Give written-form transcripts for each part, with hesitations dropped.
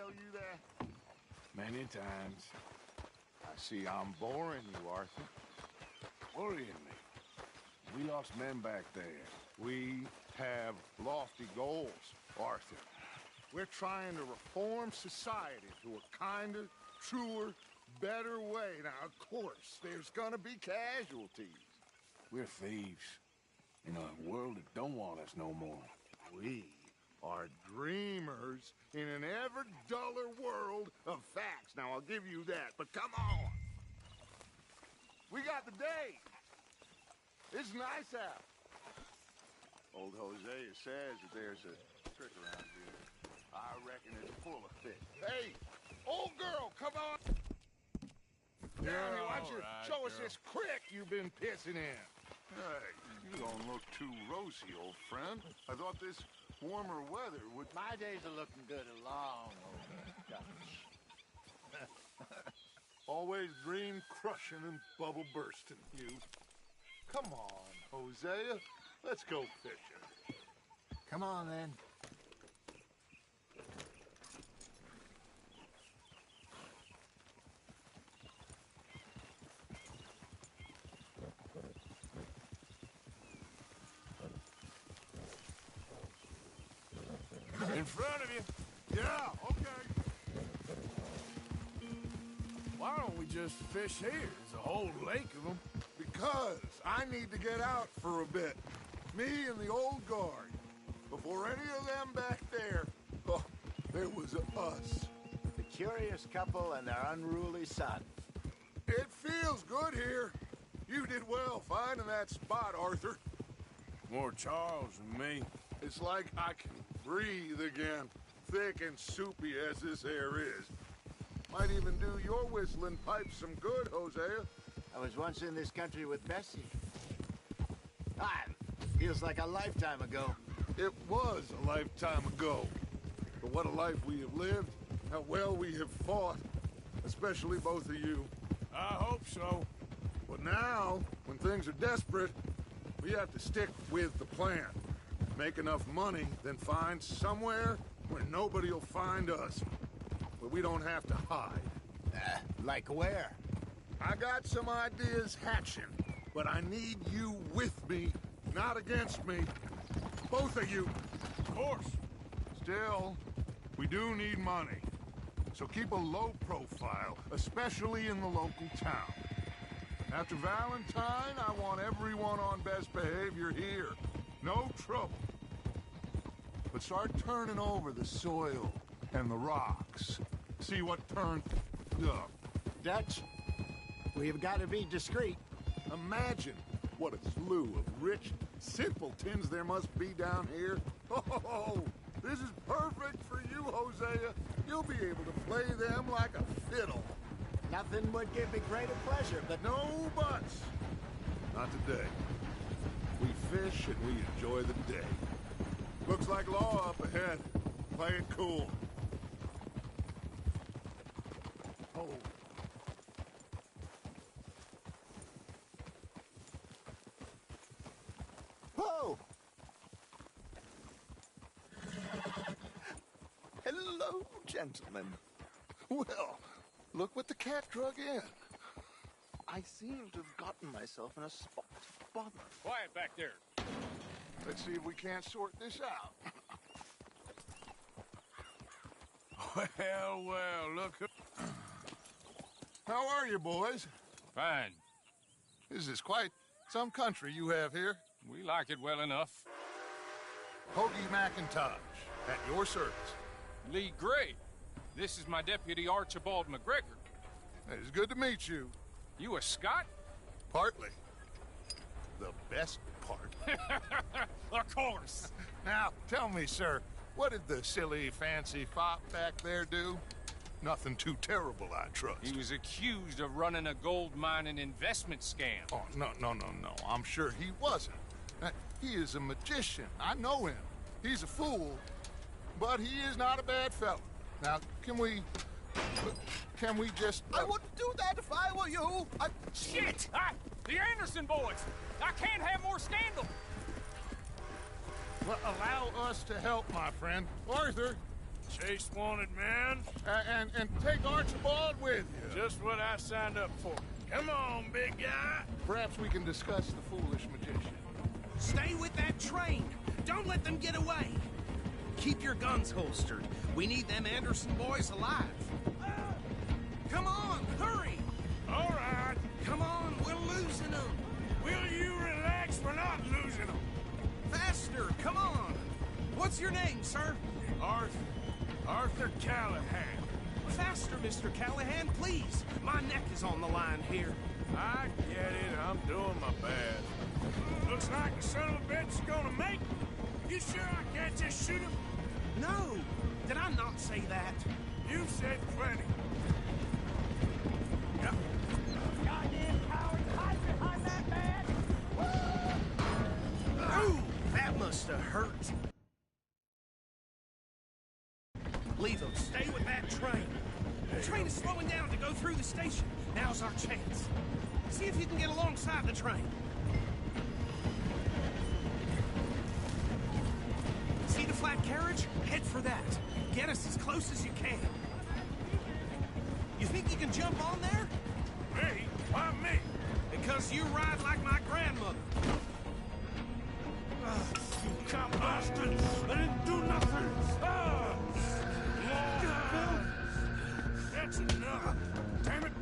tell you that? Many times. I see I'm boring you, Arthur. Worrying me. We lost men back there. We have lofty goals, Arthur. We're trying to reform society to a kinder, truer, better way. Now, of course, there's gonna be casualties. We're thieves. In a world that don't want us no more. We are dreamers in an ever duller world of facts. Now, I'll give you that, but come on. We got the day. It's nice out. Old Hosea says that there's a trick around here. I reckon it's full of fish. Hey, old girl, come on. Down here, why don't you show us this creek you've been pissing in? Hey, you don't look too rosy, old friend. I thought this warmer weather would... My days are looking good along over. Always dream crushing and bubble bursting, you. Come on, Hosea. Let's go fishing. Come on, then. In front of you. Yeah, okay. Why don't we just fish here? There's a whole lake of them. Because I need to get out for a bit. Me and the old guard. Before any of them back there, oh, there was us. The curious couple and their unruly son. It feels good here. You did well finding that spot, Arthur. More Charles than me. It's like I can breathe again, thick and soupy as this air is. Might even do your whistling pipes some good, Hosea. I was once in this country with Bessie. Feels like a lifetime ago. It was a lifetime ago. But what a life we have lived, how well we have fought, especially both of you. I hope so. But now, when things are desperate, we have to stick with the plan. Make enough money, then find somewhere where nobody will find us. Where we don't have to hide. Like where? I got some ideas hatching, but I need you with me, not against me. Both of you. Of course. Still, we do need money. So keep a low profile, especially in the local town. After Valentine, I want everyone on best behavior here. No trouble. But start turning over the soil and the rocks. See what turns up. Dutch, we've got to be discreet. Imagine what a slew of rich simpletons there must be down here. Oh, this is perfect for you, Hosea. You'll be able to play them like a fiddle. Nothing would give me greater pleasure, but No buts. Not today. We fish and we enjoy the day. Looks like law up ahead. Play it cool. Oh. Whoa! Hello, gentlemen. Well, look what the cat drug in. I seem to have gotten myself in a spot of bother. Quiet back there. Let's see if we can't sort this out. Well, look who... How are you, boys? Fine. This is quite some country you have here. We like it well enough. Hoagie McIntosh, at your service. Lee Gray. This is my deputy Archibald McGregor. It's good to meet you. You a Scot? Partly. The best part. Of course. Now, tell me, sir, what did the silly, fancy fop back there do? Nothing too terrible, I trust. He was accused of running a gold mining investment scam. Oh, no. I'm sure he wasn't. He is a magician. I know him. He's a fool, but he is not a bad fellow. Now, can we just... I wouldn't do that if I were you. Shit! The Anderson boys! I can't have more scandal! Well, allow us to help, my friend. Arthur, Chase wanted man. And take Archibald with you. Just what I signed up for. Come on, big guy. Perhaps we can discuss the foolish magician. Stay with that train. Don't let them get away. Keep your guns holstered. We need them Anderson boys alive. Come on, hurry! All right. Come on, we're losing them. Will you relax? We're not losing them. Faster, come on. What's your name, sir? Arthur Callahan. Faster, Mr. Callahan, please. My neck is on the line here. I get it. I'm doing my best. Looks like the son of a bitch is gonna make it. You sure I can't just shoot him? No, did I not say that? You said plenty. Yep. Goddamn coward, hide behind that man! Ooh, that must have hurt. Leave them. Stay with that train. The train is slowing down to go through the station. Now's our chance. See if you can get alongside the train. See the flat carriage? Head for that. Get us as close as you can. You think you can jump on there? Me? Why me? Because you ride like my grandmother. You come bastard! I didn't do nothing! That's enough! Damn it!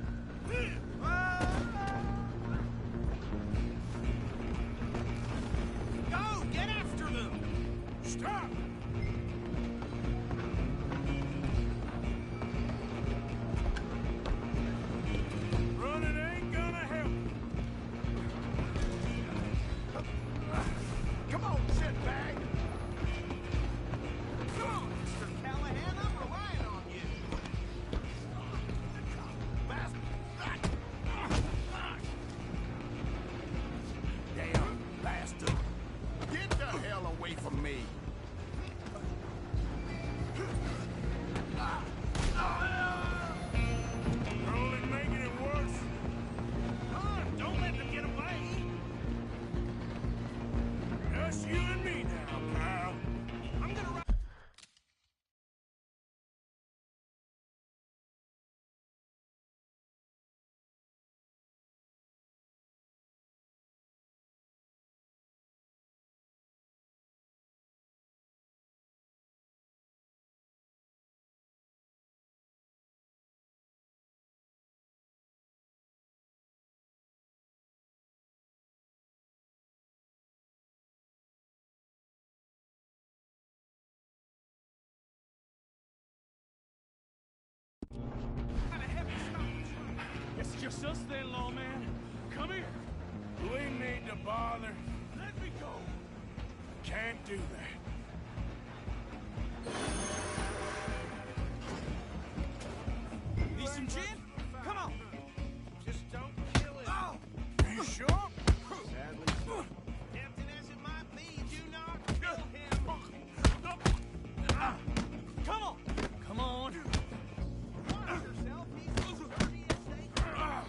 Go! Get after them! Stop! Running ain't gonna help. Come on, shitbag! Come on, Mr. Callahan, I'm relying on you. Damn bastard! Get the hell away from me! You're only making it worse. Come on, don't let them get away. Just you and me now, pal. I'm gonna ride. It's just us then, lawman. Come here. We need to bother. Let me go. Can't do that. Need some gin? Come on. Just don't kill it. Oh! You sure? Tempting as it might be, do not kill him. Come on. Come on. Watch yourself. He's the sturdiest they can.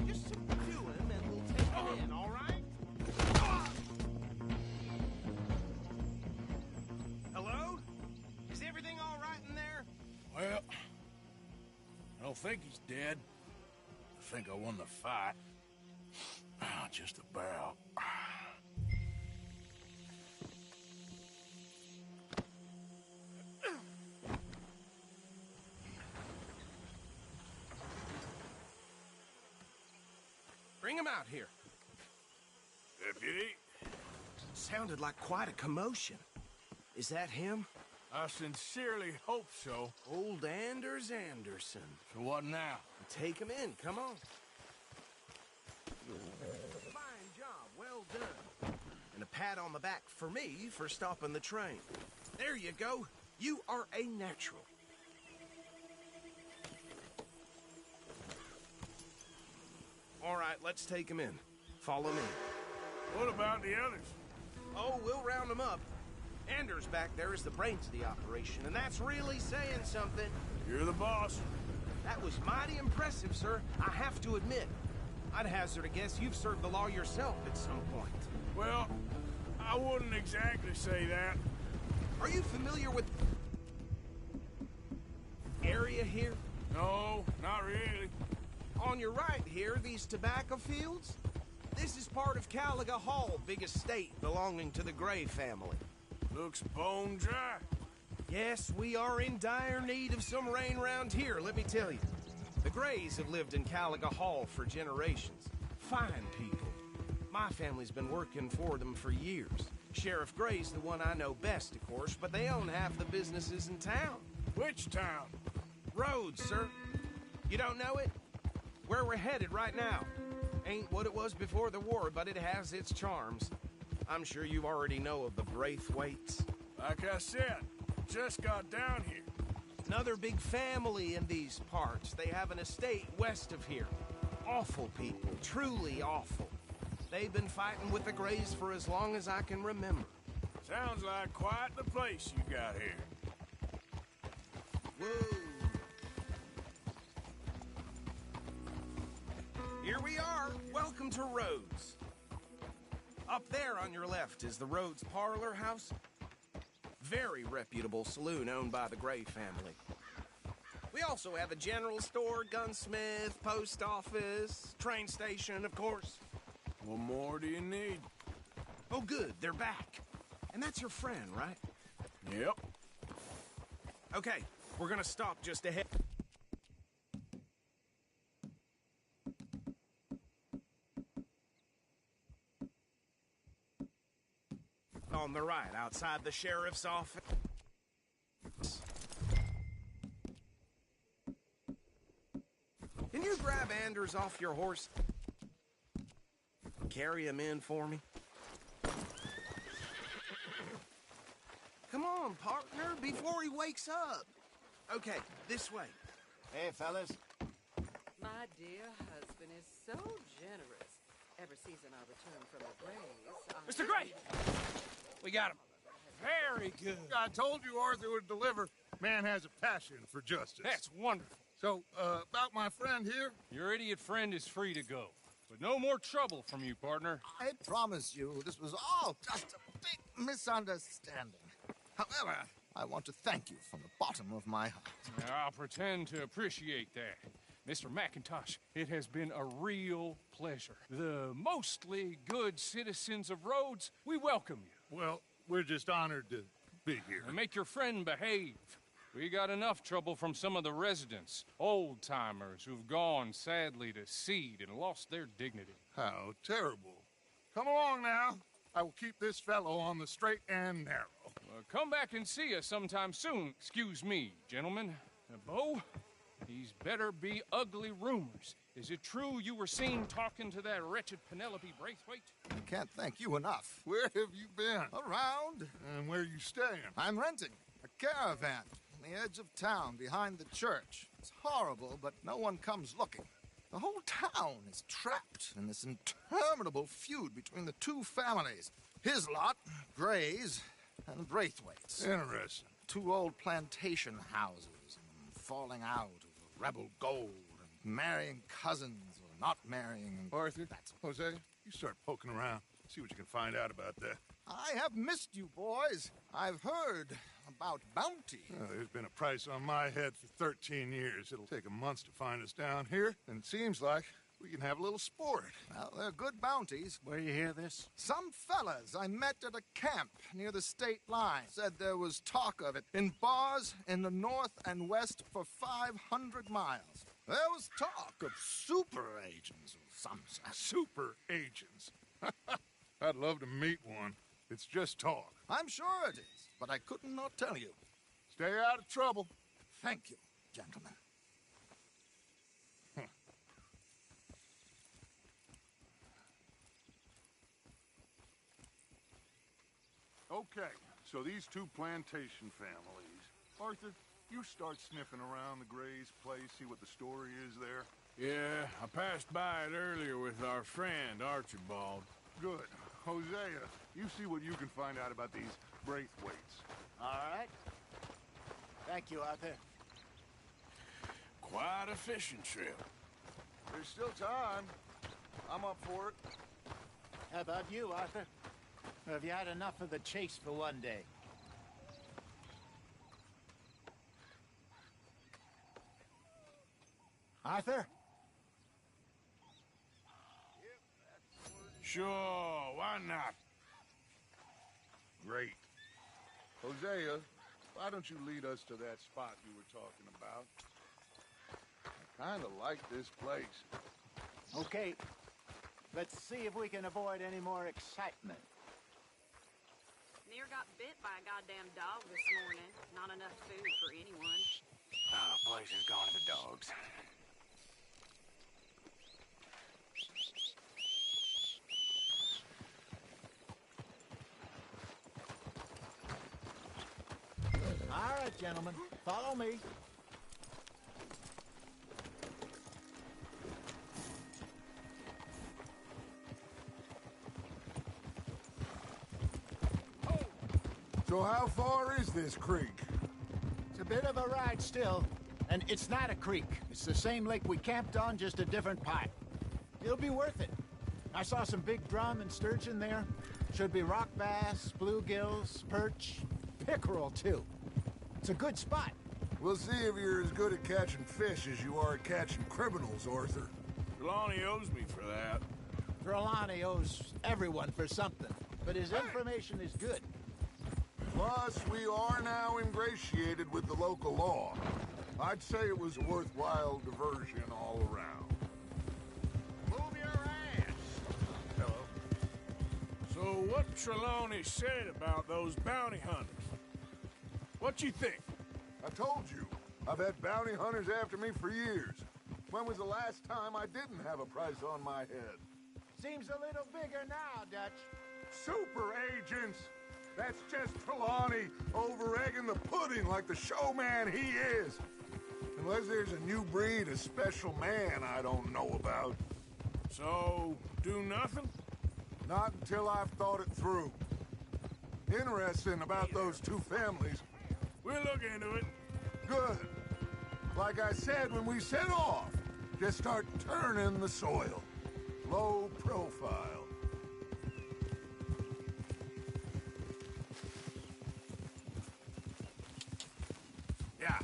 Just subdue him and we'll take him in, all right? Hello? Is everything all right in there? Well, I don't think he's dead. I think I won the fight. Just about. Bring him out here. Deputy, Sounded like quite a commotion. Is that him? I sincerely hope so. Old Anders Anderson. So what now? Take him in, come on. Fine job, well done. And a pat on the back for me for stopping the train. There you go. You are a natural. All right, let's take him in. Follow me. What about the others? Oh, we'll round them up. Anders back there is the brains of the operation, and that's really saying something. You're the boss. That was mighty impressive, sir. I have to admit. I'd hazard a guess you've served the law yourself at some point. Well, I wouldn't exactly say that. Are you familiar with area here? No, not really. On your right here, these tobacco fields? This is part of Caliga Hall, big estate belonging to the Gray family. Looks bone dry. Yes, we are in dire need of some rain round here, let me tell you. The Grays have lived in Caliga Hall for generations. Fine people. My family's been working for them for years. Sheriff Gray's the one I know best, of course, but they own half the businesses in town. Which town? Rhodes, sir. You don't know it? Where we're headed right now. Ain't what it was before the war, but it has its charms. I'm sure you already know of the Braithwaites. Like I said, just got down here. Another big family in these parts. They have an estate west of here. Awful people, truly awful. They've been fighting with the Grays for as long as I can remember. Sounds like quite the place you got here. Whoa. Here we are. Welcome to Rhodes. Up there on your left is the Rhodes Parlor House. Very reputable saloon owned by the Gray family. We also have a general store, gunsmith, post office, train station, of course. What more do you need? Oh, good, they're back. And that's your friend, right? Yep. Okay, we're gonna stop just ahead. On the right, outside the sheriff's office. Can you grab Anders off your horse? Carry him in for me? Come on, partner, before he wakes up. Okay, this way. Hey, fellas. My dear husband is so generous. Every season I return from the Grays, Mr. Gray! We got him. Very good. I told you Arthur would deliver. Man has a passion for justice. That's wonderful. So, about my friend here? Your idiot friend is free to go. But no more trouble from you, partner. I promise you, this was all just a big misunderstanding. However, I want to thank you from the bottom of my heart. I'll pretend to appreciate that. Mr. McIntosh, it has been a real pleasure. The mostly good citizens of Rhodes, we welcome you. Well, we're just honored to be here. And make your friend behave. We got enough trouble from some of the residents, old-timers who've gone, sadly, to seed and lost their dignity. How terrible. Come along now. I will keep this fellow on the straight and narrow. Come back and see us sometime soon. Excuse me, gentlemen. Bo, these better be ugly rumors. Is it true you were seen talking to that wretched Penelope Braithwaite? I can't thank you enough. Where have you been? Around. And where you staying? I'm renting a caravan on the edge of town behind the church. It's horrible, but no one comes looking. The whole town is trapped in this interminable feud between the two families. His lot, Grays, and Braithwaite's. Interesting. Two old plantation houses, falling out of rebel gold, and marrying cousins or not marrying. Arthur, That's Jose, you start poking around. See what you can find out about that. I have missed you, boys. I've heard about bounty. There's been a price on my head for 13 years. It'll take a month to find us down here, and it seems like we can have a little sport. Well, they're good bounties. Where you hear this? Some fellas I met at a camp near the state line said there was talk of it in bars in the north and west for 500 miles. There was talk of super agents or some such. Super agents. I'd love to meet one. It's just talk. I'm sure it is, but I could not tell you. Stay out of trouble. Thank you, gentlemen. Okay, so these two plantation families. Arthur, you start sniffing around the Gray's place, see what the story is there. Yeah, I passed by it earlier with our friend, Archibald. Good. Hosea, you see what you can find out about these Braithwaites. All right. Thank you, Arthur. Quite a fishing trip. There's still time. I'm up for it. How about you, Arthur? Or have you had enough of the chase for one day? Arthur? Sure, why not? Great. Hosea, why don't you lead us to that spot you were talking about? I kind of like this place. Okay. Let's see if we can avoid any more excitement. Near got bit by a goddamn dog this morning. Not enough food for anyone. Oh, the place has gone to the dogs. All right, gentlemen. Follow me. So how far is this creek? It's a bit of a ride still. And it's not a creek. It's the same lake we camped on, just a different part. It'll be worth it. I saw some big drum and sturgeon there. Should be rock bass, bluegills, perch, pickerel, too. It's a good spot. We'll see if you're as good at catching fish as you are at catching criminals, Arthur. Trelawney owes me for that. Trelawney owes everyone for something, but his information is good. Plus, we are now ingratiated with the local law. I'd say it was a worthwhile diversion all around. Move your ass! Hello? So what Trelawney said about those bounty hunters? What you think? I told you, I've had bounty hunters after me for years. When was the last time I didn't have a price on my head? Seems a little bigger now, Dutch. Super agents! That's just Trelawney over-egging the pudding like the showman he is. Unless there's a new breed of special man I don't know about. So, do nothing? Not until I've thought it through. Interesting about those two families. We'll look into it. Good. Like I said when we set off, just start turning the soil. Low profile. Yeah.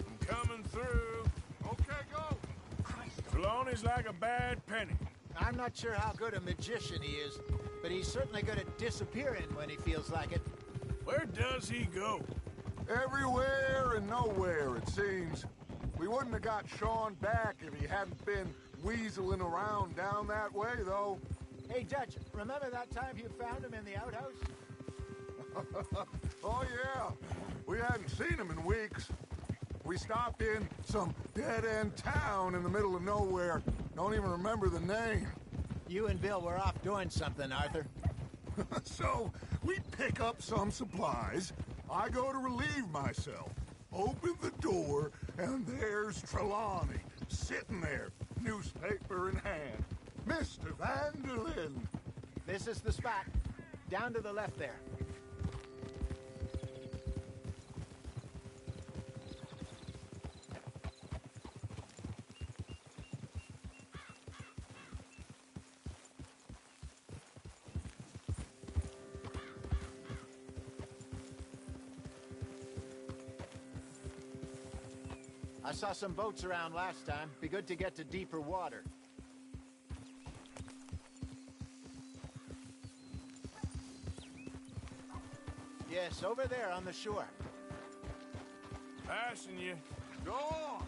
I'm coming through. Okay, go. Trelawney's like a bad penny. I'm not sure how good a magician he is, but he's certainly good at disappearing when he feels like it. Where does he go? Everywhere and nowhere, it seems. We wouldn't have got Sean back if he hadn't been weaseling around down that way, though. Hey, Dutch, remember that time you found him in the outhouse? Oh, yeah. We hadn't seen him in weeks. We stopped in some dead-end town in the middle of nowhere. Don't even remember the name. You and Bill were off doing something, Arthur. So, we pick up some supplies. I go to relieve myself. Open the door, and there's Trelawney, sitting there, newspaper in hand. Mr. Vanderlyn. This is the spot. Down to the left there. I saw some boats around last time. Be good to get to deeper water. Yes, over there on the shore. Passing you. Go on.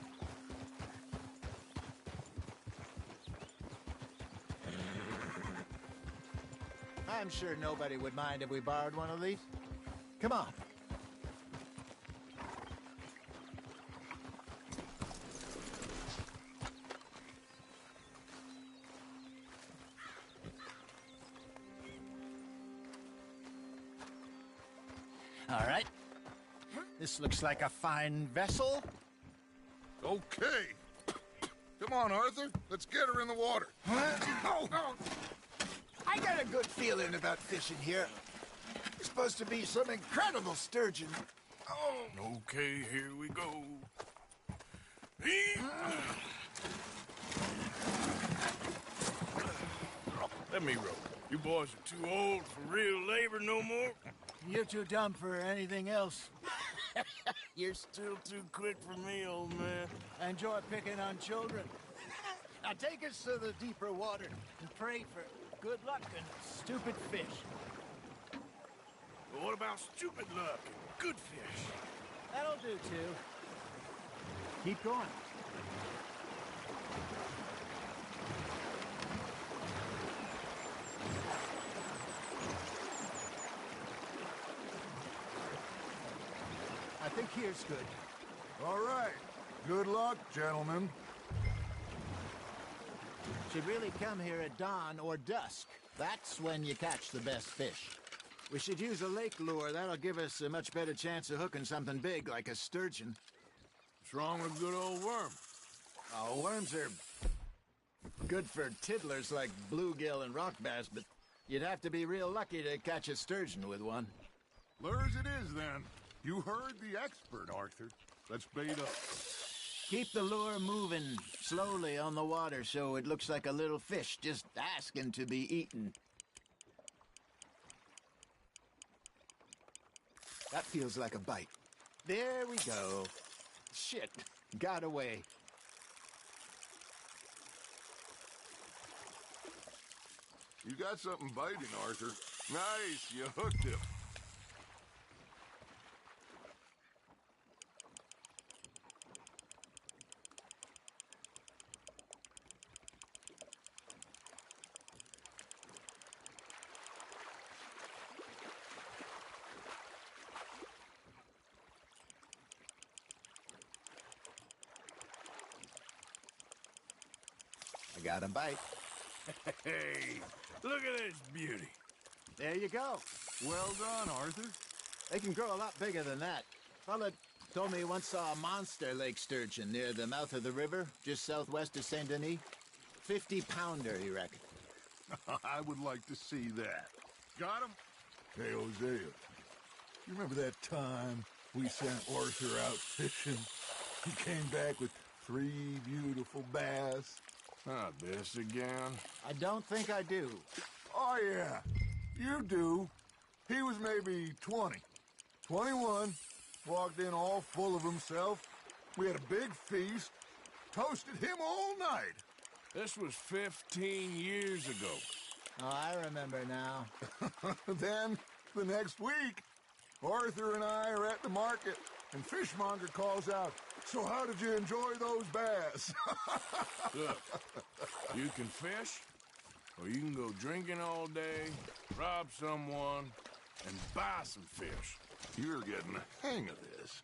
I'm sure nobody would mind if we borrowed one of these. Come on. All right. This looks like a fine vessel. Okay. Come on, Arthur. Let's get her in the water. Oh, oh. I got a good feeling about fishing here. There's supposed to be some incredible sturgeon. Oh. Okay, here we go. Let me row. You boys are too old for real labor no more. You're too dumb for anything else. You're still too quick for me, old man. I enjoy picking on children. Now take us to the deeper water and pray for good luck and stupid fish. But what about stupid luck and good fish? That'll do, too. Keep going. I think here's good. All right. Good luck, gentlemen. Should really come here at dawn or dusk. That's when you catch the best fish. We should use a lake lure. That'll give us a much better chance of hooking something big like a sturgeon. What's wrong with good old worm? Oh, worms are good for tiddlers like bluegill and rock bass, but you'd have to be real lucky to catch a sturgeon with one. Lures it is, then. You heard the expert, Arthur. Let's bait up. Keep the lure moving slowly on the water so it looks like a little fish just asking to be eaten. That feels like a bite. There we go. Shit, got away. You got something biting, Arthur. Nice, you hooked him. I got a bite. Hey, look at this beauty. There you go. Well done, Arthur. They can grow a lot bigger than that. Fella told me he once saw a monster lake sturgeon near the mouth of the river, just southwest of Saint Denis. 50-pounder, he reckoned. I would like to see that. Got him? Hey, Hosea, you remember that time we sent Arthur out fishing? He came back with 3 beautiful bass. Not this again. I don't think I do. Oh, yeah, you do. He was maybe 20. 21, walked in all full of himself. We had a big feast, toasted him all night. This was 15 years ago. Oh, I remember now. Then, the next week, Arthur and I are at the market, and Fishmonger calls out, "So how did you enjoy those bass?" Look, you can fish, or you can go drinking all day, rob someone, and buy some fish. You're getting the hang of this.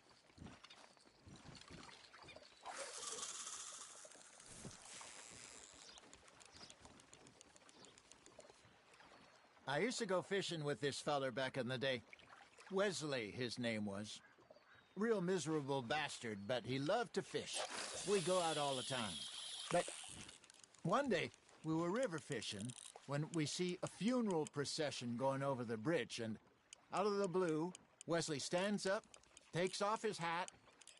I used to go fishing with this feller back in the day. Wesley, his name was. Real miserable bastard, but he loved to fish. We'd go out all the time. But one day, we were river fishing when we see a funeral procession going over the bridge, and out of the blue, Wesley stands up, takes off his hat,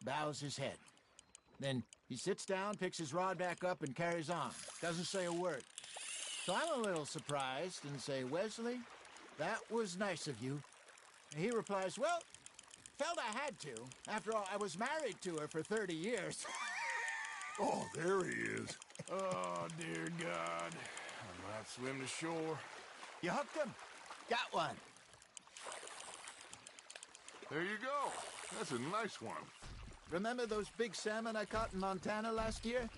bows his head. Then he sits down, picks his rod back up, and carries on. Doesn't say a word. So I'm a little surprised and say, "Wesley, that was nice of you." And he replies, "Well, felt I had to. After all, I was married to her for 30 years. Oh, there he is. Oh, dear God. I might swim to shore. You hooked him? Got one. There you go. That's a nice one. Remember those big salmon I caught in Montana last year?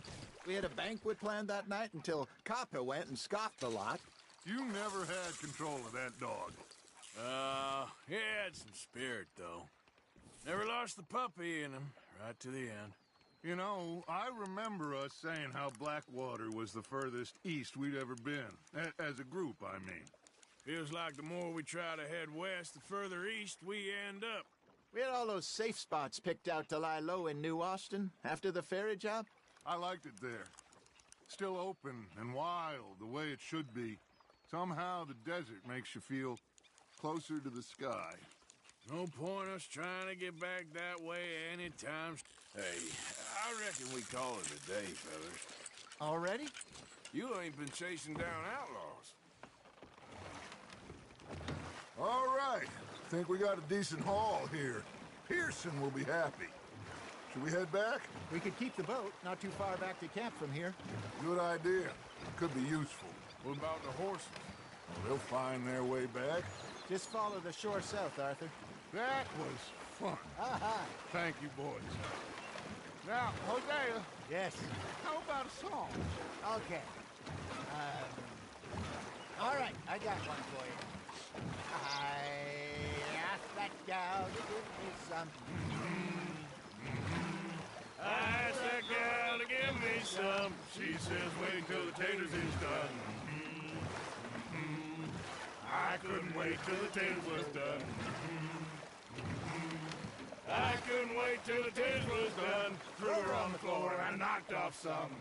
We had a banquet planned that night until Copper went and scoffed a lot. You never had control of that dog. He had some spirit, though. Never lost the puppy in him, right to the end. You know, I remember us saying how Blackwater was the furthest east we'd ever been. As a group, I mean. Feels like the more we try to head west, the further east we end up. We had all those safe spots picked out to lie low in New Austin after the ferry job. I liked it there. Still open and wild, the way it should be. Somehow the desert makes you feel closer to the sky. No point us trying to get back that way anytime. Hey, I reckon we call it a day, fellas. Already? You ain't been chasing down outlaws. All right. Think we got a decent haul here. Pearson will be happy. Should we head back? We could keep the boat not too far back to camp from here. Good idea. Could be useful. What about the horses? They'll find their way back. Just follow the shore south, Arthur. That was fun. Aha! Thank you, boys. Now, Hosea, Yes. how about a song? Okay. All right, I got one for you. I asked that gal to give me some. I asked that gal to give me some. She says wait till the taters is done. I couldn't wait till the taters was done. I couldn't wait till the taters was done. Threw her on the floor and knocked off some.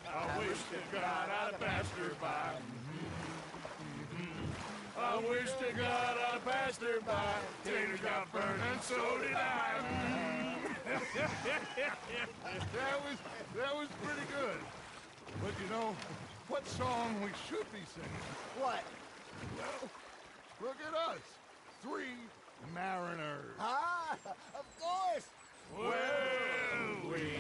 I wish to God I'd passed her by. I wish to God I'd passed her by. Taters got burned and so did I. That was pretty good. But you know, what song we should be singing? What? Well, look at us. 3 mariners. Ah, of course. Well, we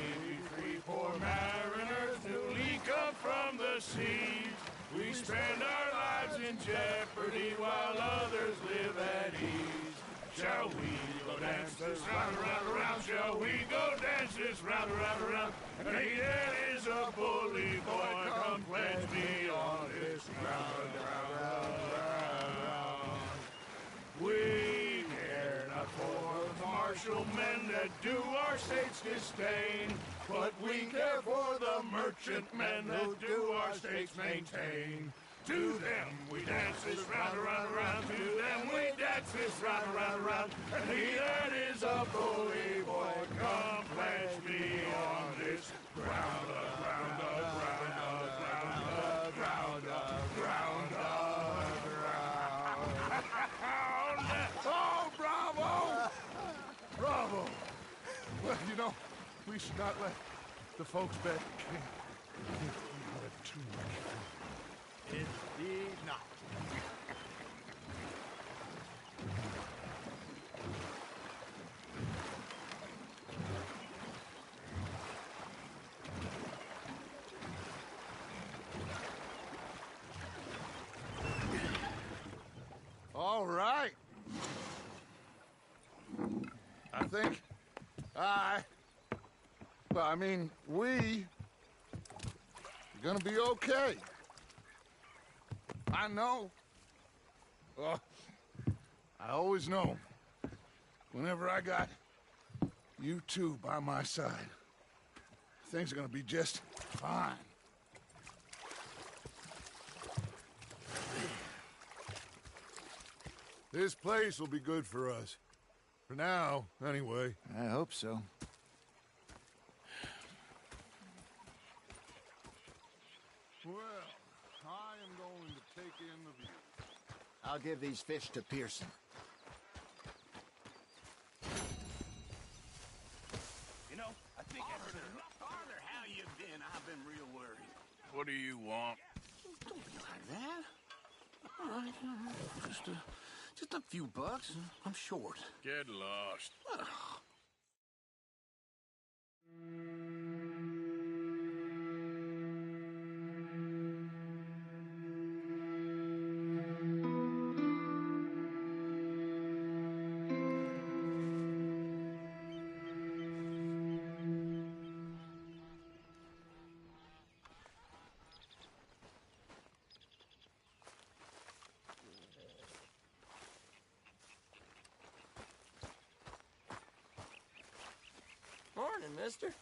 3 poor mariners newly come from the seas. We spend our lives in jeopardy while others live at ease. Shall we go dance this round, around, around? Shall we go dance this round, around, around? And he that is a bully boy, come pledge me on this ground, round. We care not for the martial men that do our states disdain, but we care for the merchant men that do our states maintain. To them we dance this round, around, around. To them we dance this round, around, around. And he that is a bully boy, come pledge me on this ground, ground, ground, ground, ground, ground, ground. Oh, bravo! Bravo! Well, you know, we should not let the folks back at camp have too much fun. Indeed not. All right. I think we are gonna be okay. I know. I always know. Whenever I got you two by my side, things are gonna be just fine. This place will be good for us. For now, anyway. I hope so. Well, I am going to take in the view. I'll give these fish to Pearson. You know, I think Arthur, how you been? I've been real worried. What do you want? Don't be like that. All right, just a few bucks. I'm short. Get lost. Morning, mister.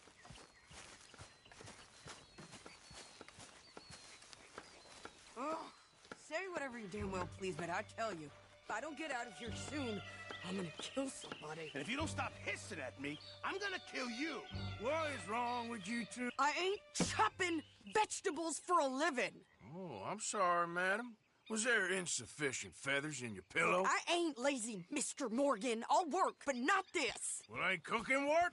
Oh, say whatever you damn well please, but I tell you, if I don't get out of here soon, I'm gonna kill somebody. And if you don't stop hissing at me, I'm gonna kill you. What is wrong with you two? I ain't chopping vegetables for a living. Oh, I'm sorry, madam. Was there insufficient feathers in your pillow? I ain't lazy, Mr. Morgan. I'll work, but not this. Well, ain't cooking work?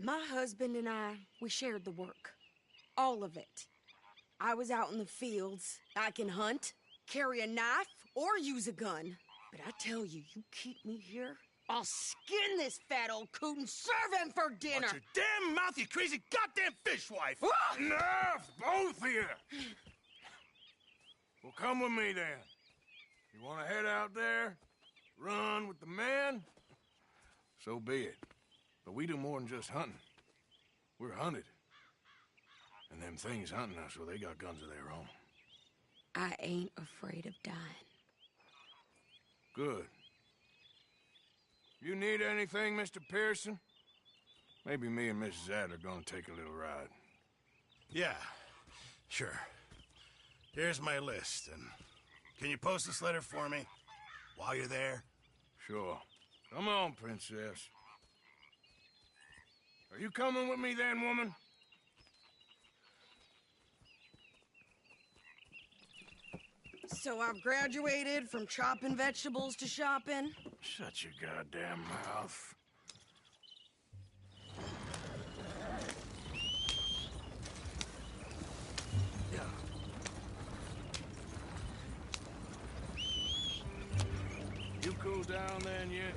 My husband and I, we shared the work. All of it. I was out in the fields. I can hunt, carry a knife, or use a gun. But I tell you, you keep me here, I'll skin this fat old coot and serve him for dinner. Watch your damn mouth, you crazy goddamn fishwife! Ah! Enough, both of you! Well, come with me, then. You want to head out there? Run with the men? So be it. But we do more than just hunting. We're hunted. And them things hunting us, well, they got guns of their own. I ain't afraid of dying. Good. You need anything, Mr. Pearson? Maybe me and Mrs. Adler are gonna take a little ride. Yeah, sure. Here's my list, and can you post this letter for me while you're there? Sure. Come on, Princess. Are you coming with me then, woman? So I've graduated from chopping vegetables to shopping? Shut your goddamn mouth. You cool down then yet?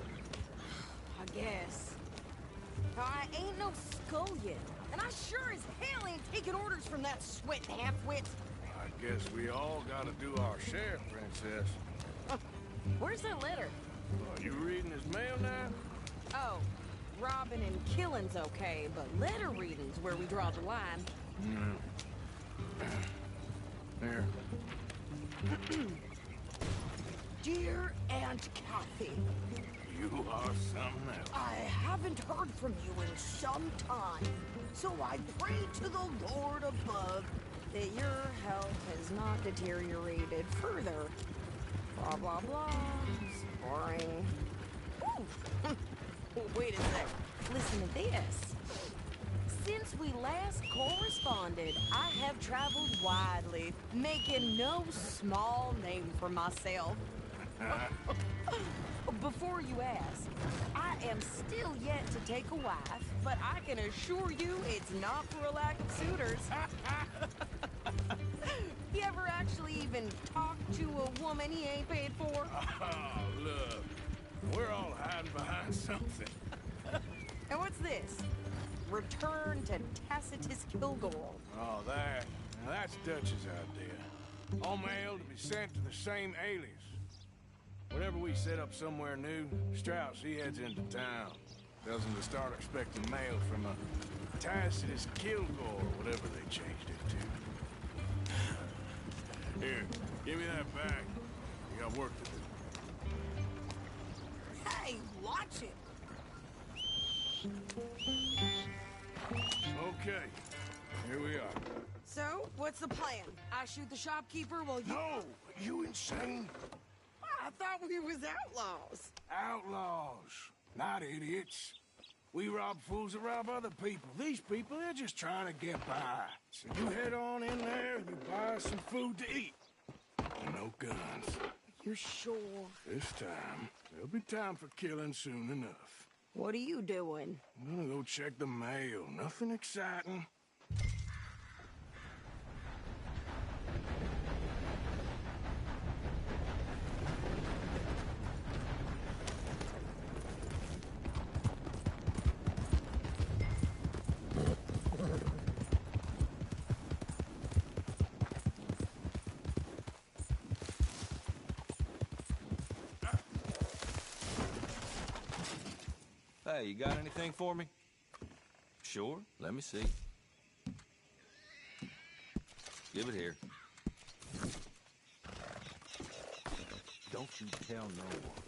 I guess. I ain't no scullion, and I sure as hell ain't taking orders from that sweating half-wit. I guess we all gotta do our share, Princess. Where's that letter? Are you reading his mail now? Oh, robbing and killing's okay, but letter reading's where we draw the line. Here. Dear Aunt Kathy, You are something else. I haven't heard from you in some time, so I pray to the Lord above that your health has not deteriorated further. Blah, blah, blah. It's boring. Ooh. Wait a sec. Listen to this. Since we last corresponded, I have traveled widely, making no small name for myself. Before you ask, I am still yet to take a wife, but I can assure you it's not for a lack of suitors. You ever actually even talked to a woman he ain't paid for? Oh, look. We're all hiding behind something. And what's this? Return to Tacitus Kilgore. Oh, that. Now, that's Dutch's idea. All mail to be sent to the same alias. Whenever we set up somewhere new, Strauss, he heads into town. Tells him to start expecting mail from a Tacitus Kilgore, or whatever they changed it to. Here, give me that bag. You got work to do. Hey, watch it. Okay, here we are. So, what's the plan? I shoot the shopkeeper while you... No! You insane? I thought we was outlaws. Outlaws, not idiots. We rob fools that rob other people. These people, they're just trying to get by. So you head on in there and you buy some food to eat. And no guns. You sure? This time, there'll be time for killing soon enough. What are you doing? I'm gonna go check the mail. Nothing exciting. Hey, you got anything for me? Sure, let me see. Give it here. Don't you tell no one.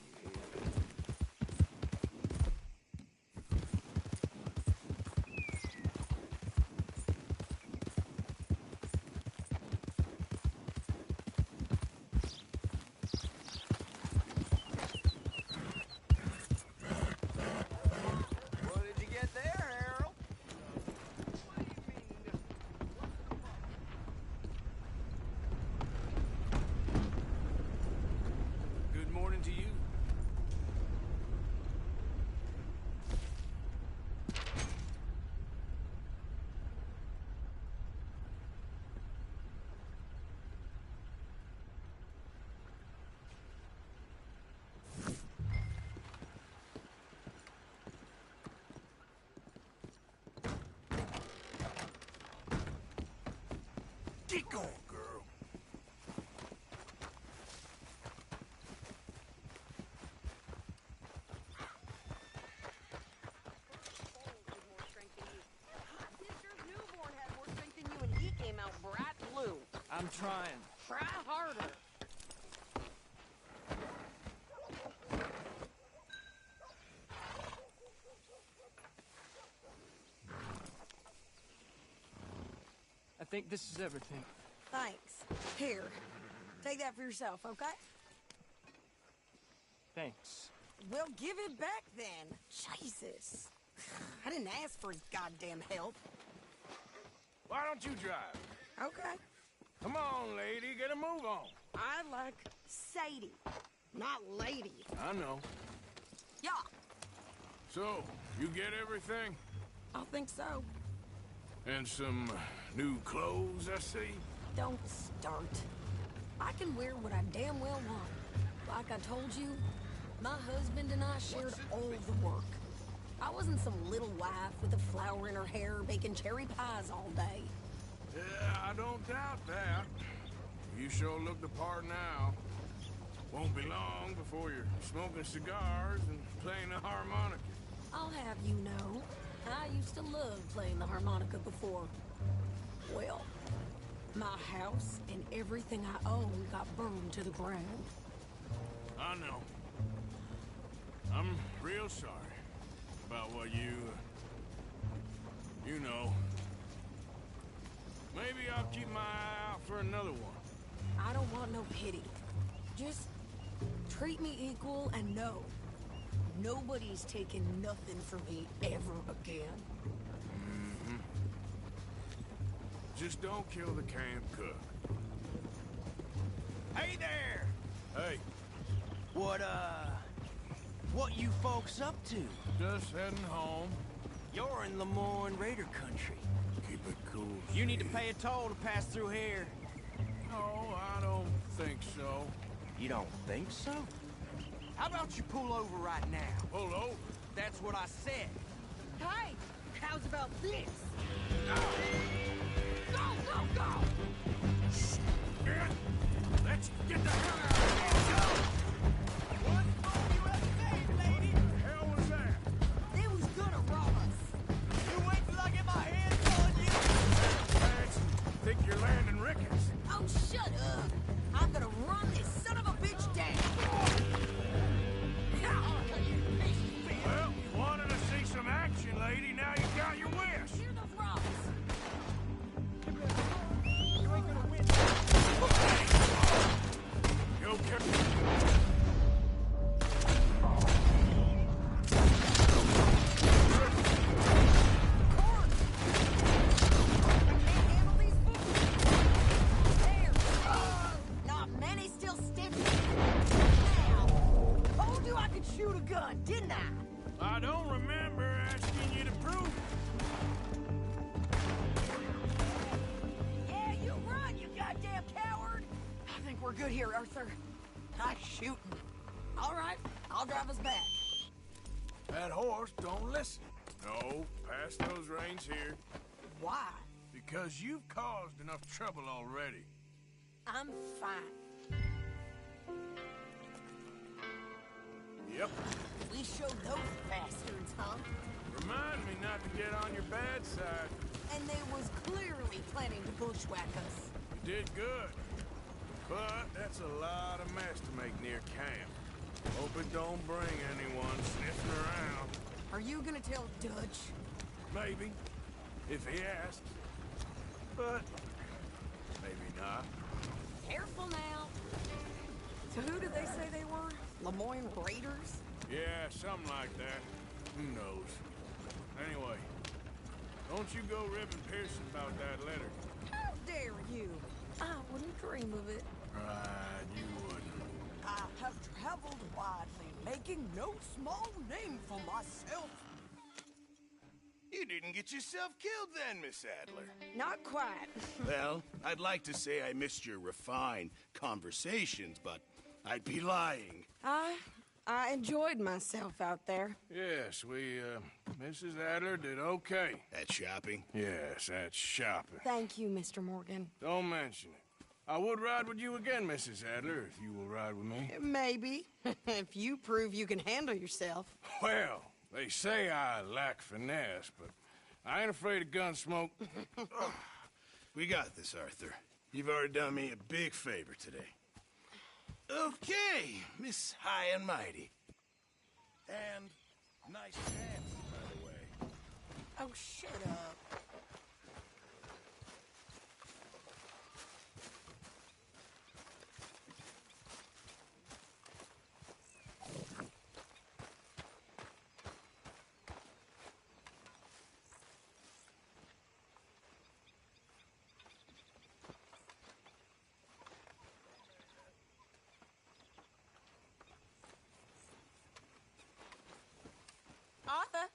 Get going, girl. Sister's newborn had more strength than you, and he came out bright blue. I'm trying. Try harder. I think this is everything. Thanks. Here, take that for yourself, okay? Thanks. Well, give it back then. Jesus. I didn't ask for his goddamn help. Why don't you drive? Okay. Come on, lady, get a move on. I like Sadie, not lady. I know. Yeah, So, you get everything? I think so. And some new clothes, I see? Don't start. I can wear what I damn well want. Like I told you, my husband and I shared all the work. I wasn't some little wife with a flower in her hair baking cherry pies all day. Yeah, I don't doubt that. You sure look the part now. Won't be long before you're smoking cigars and playing the harmonica. I'll have you know, I used to love playing the harmonica before. Well, my house and everything I own got burned to the ground. I know. I'm real sorry about what you know. Maybe I'll keep my eye out for another one. I don't want no pity. Just treat me equal and know nobody's taking nothing from me ever again. Mm-hmm. Just don't kill the camp cook. Hey there! Hey, What you folks up to? just heading home. You're in Lemoyne Raider country. Keep it cool. You need to pay a toll to pass through here. No, I don't think so. You don't think so? How about you pull over right now? Pull over? That's what I said. Hey, how's about this? Go, go, go! Yeah. Let's get the hell out of here. What phone you ever made, lady? The hell was that? They was gonna rob us. You wait till I get my hands on you. Thanks. Think you're landing Ricketts. Oh, shut up. I'm gonna run this son of a bitch down. Well, you wanted to see some action, lady. Now you got your wish. Hear the rocks. You ain't gonna win. You okay? Not many still standing. Now, told you I could shoot a gun, didn't I? I don't remember asking you to prove it. Yeah, you run, you goddamn coward. I think we're good here, Arthur. Nice shooting. All right, I'll drive us back. That horse don't listen. No, pass those reins here. Why? Because you've caused enough trouble already. I'm fine. Yep. We showed those bastards, huh? Remind me not to get on your bad side. And they was clearly planning to bushwhack us. You did good. But that's a lot of mess to make near camp. Hope it don't bring anyone sniffing around. Are you gonna tell Dutch? Maybe, if he asks. But maybe not. Careful now. So who did they say they were? Lemoyne Raiders? Yeah, something like that. Who knows? Anyway, don't you go ribbing Pearson about that letter. How dare you? I wouldn't dream of it. Right, you wouldn't. I have traveled widely, making no small name for myself. You didn't get yourself killed then, Miss Adler. Not quite. Well, I'd like to say I missed your refined conversations, but I'd be lying. I I enjoyed myself out there. Yes, Mrs. Adler did okay. At shopping? Yes, that's shopping. Thank you, Mr. Morgan. Don't mention it. I would ride with you again, Mrs. Adler, if you will ride with me. Maybe, if you prove you can handle yourself. Well, they say I lack finesse, but I ain't afraid of gun smoke. We got this, Arthur. You've already done me a big favor today. Okay, Miss High and Mighty. And nice pants, by the way. Oh, shut up. Arthur?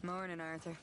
Morning, Arthur.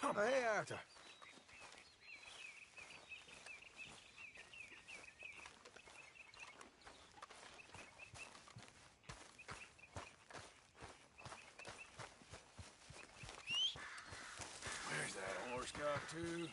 Come on. Hey, Arthur. Where's that horse got to?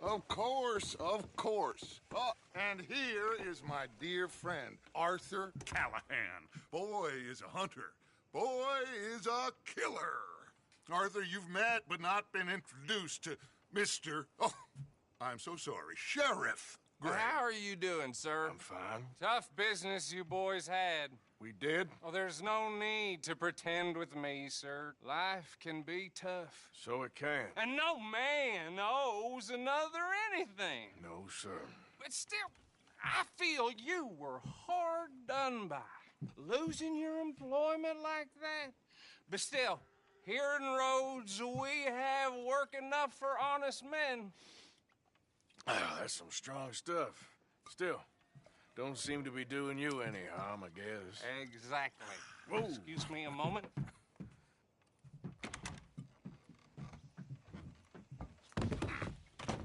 Of course, of course. Oh, and here is my dear friend, Arthur Callahan. Boy is a hunter. Boy is a killer. Arthur, you've met but not been introduced to Mr. Oh, I'm so sorry, Sheriff Gray. How are you doing, sir? I'm fine. Tough business you boys had. We did? Oh, there's no need to pretend with me, sir. Life can be tough. So it can. And no man owes another anything. No, sir. But still, I feel you were hard done by. Losing your employment like that. But still, here in Rhodes, we have work enough for honest men. Oh, that's some strong stuff. Still, don't seem to be doing you any harm, I guess. Exactly. Whoa. Excuse me a moment.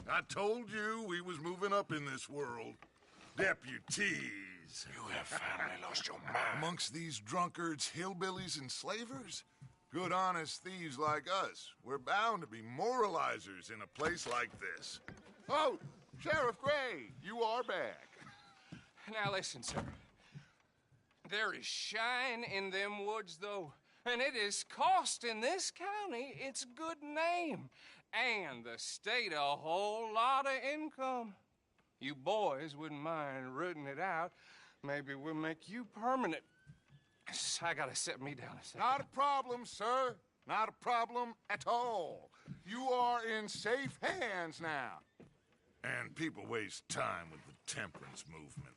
I told you we was moving up in this world. Deputies. You have finally lost your mind. Amongst these drunkards, hillbillies, and slavers? Good, honest thieves like us. We're bound to be moralizers in a place like this. Oh, Sheriff Gray, you are back. Now listen, sir. There is shine in them woods, though, and it is costing this county its good name and the state a whole lot of income. You boys wouldn't mind rooting it out. Maybe we'll make you permanent. I gotta set me down a second. Not a problem, sir. Not a problem at all. You are in safe hands now. And people waste time with the temperance movement.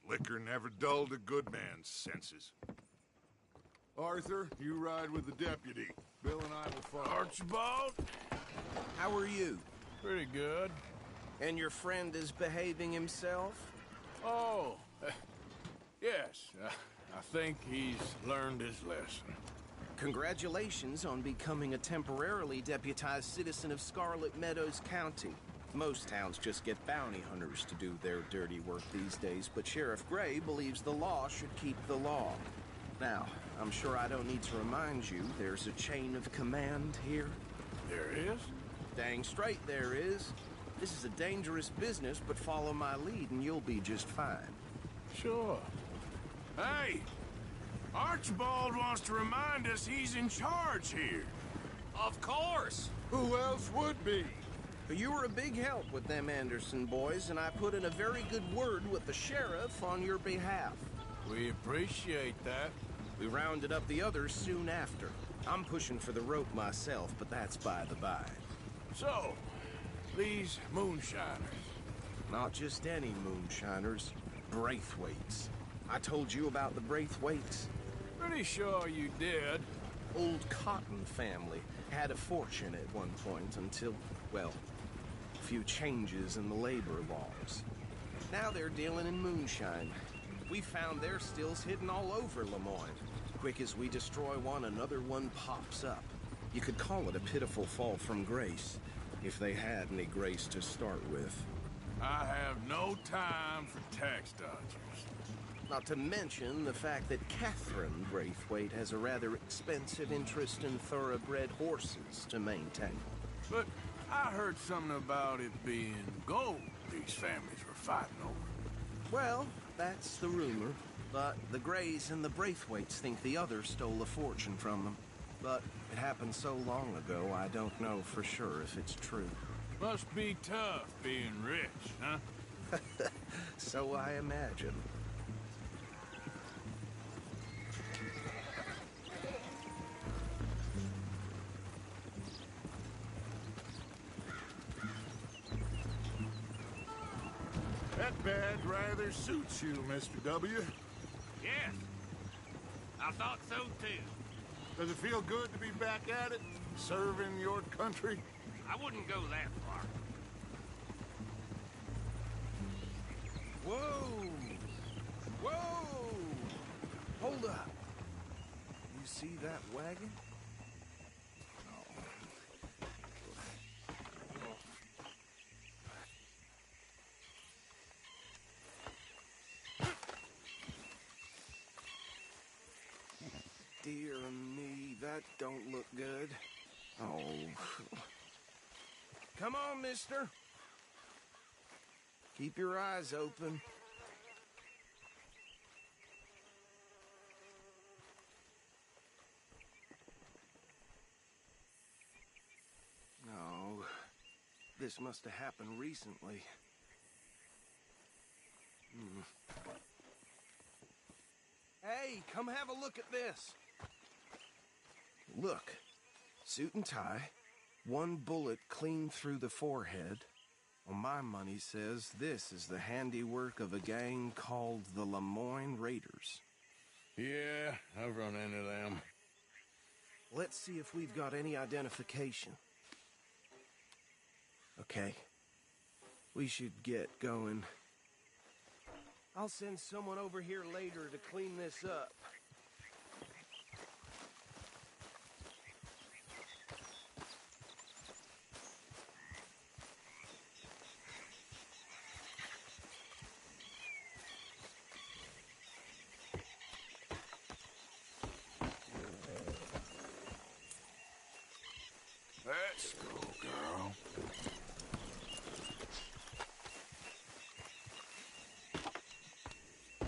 Liquor never dulled a good man's senses. Arthur, you ride with the deputy. Bill and I will follow. Archibald? How are you? Pretty good. And your friend is behaving himself? Oh, yes. I think he's learned his lesson. Congratulations on becoming a temporarily deputized citizen of Scarlet Meadows County. Most towns just get bounty hunters to do their dirty work these days, but Sheriff Gray believes the law should keep the law. Now, I'm sure I don't need to remind you there's a chain of command here. There is? Dang straight there is. This is a dangerous business, but follow my lead and you'll be just fine. Sure. Hey! Archibald wants to remind us he's in charge here. Of course. Who else would be? You were a big help with them Anderson boys, and I put in a very good word with the sheriff on your behalf. We appreciate that. We rounded up the others soon after. I'm pushing for the rope myself, but that's by the by. So, these moonshiners. Not just any moonshiners, Braithwaites. I told you about the Braithwaites. Pretty sure you did. Old Cotton family had a fortune at one point until, well, a few changes in the labor laws. Now they're dealing in moonshine. We found their stills hidden all over Lemoyne. Quick as we destroy one, another one pops up. You could call it a pitiful fall from grace, if they had any grace to start with. I have no time for tax dodgers. Not to mention the fact that Catherine Braithwaite has a rather expensive interest in thoroughbred horses to maintain. But I heard something about it being gold these families were fighting over. Well, that's the rumor. But the Grays and the Braithwaites think the other stole a fortune from them. But it happened so long ago, I don't know for sure if it's true. Must be tough being rich, huh? So I imagine. That badge rather suits you, Mr. W. Yes. I thought so, too. Does it feel good to be back at it, serving your country? I wouldn't go that far. Whoa! Whoa! Hold up. You see that wagon? Dear me, that don't look good. Oh. Come on, mister. Keep your eyes open. No, this must have happened recently. Hey, come have a look at this. Look, suit and tie, one bullet clean through the forehead. Well, my money says this is the handiwork of a gang called the Lemoyne Raiders. Yeah, I've run into them. Let's see if we've got any identification. Okay. We should get going. I'll send someone over here later to clean this up. Let's go, girl.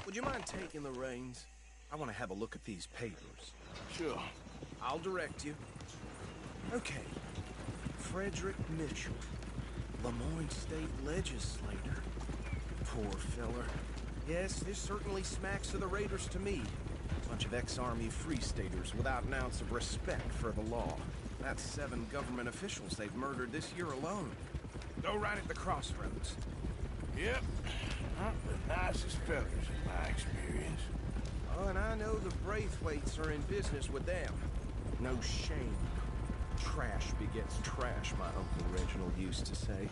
Would you mind taking the reins? I want to have a look at these papers. Sure. I'll direct you. Okay. Frederick Mitchell, Lemoyne State Legislator. Poor feller. Yes, this certainly smacks of the Raiders to me. Bunch of ex-Army Free Staters without an ounce of respect for the law. That's 7 government officials they've murdered this year alone. Go right at the crossroads. Yep. Not the nicest fellas in my experience. Oh, and I know the Braithwaites are in business with them. No shame. Trash begets trash, my Uncle Reginald used to say.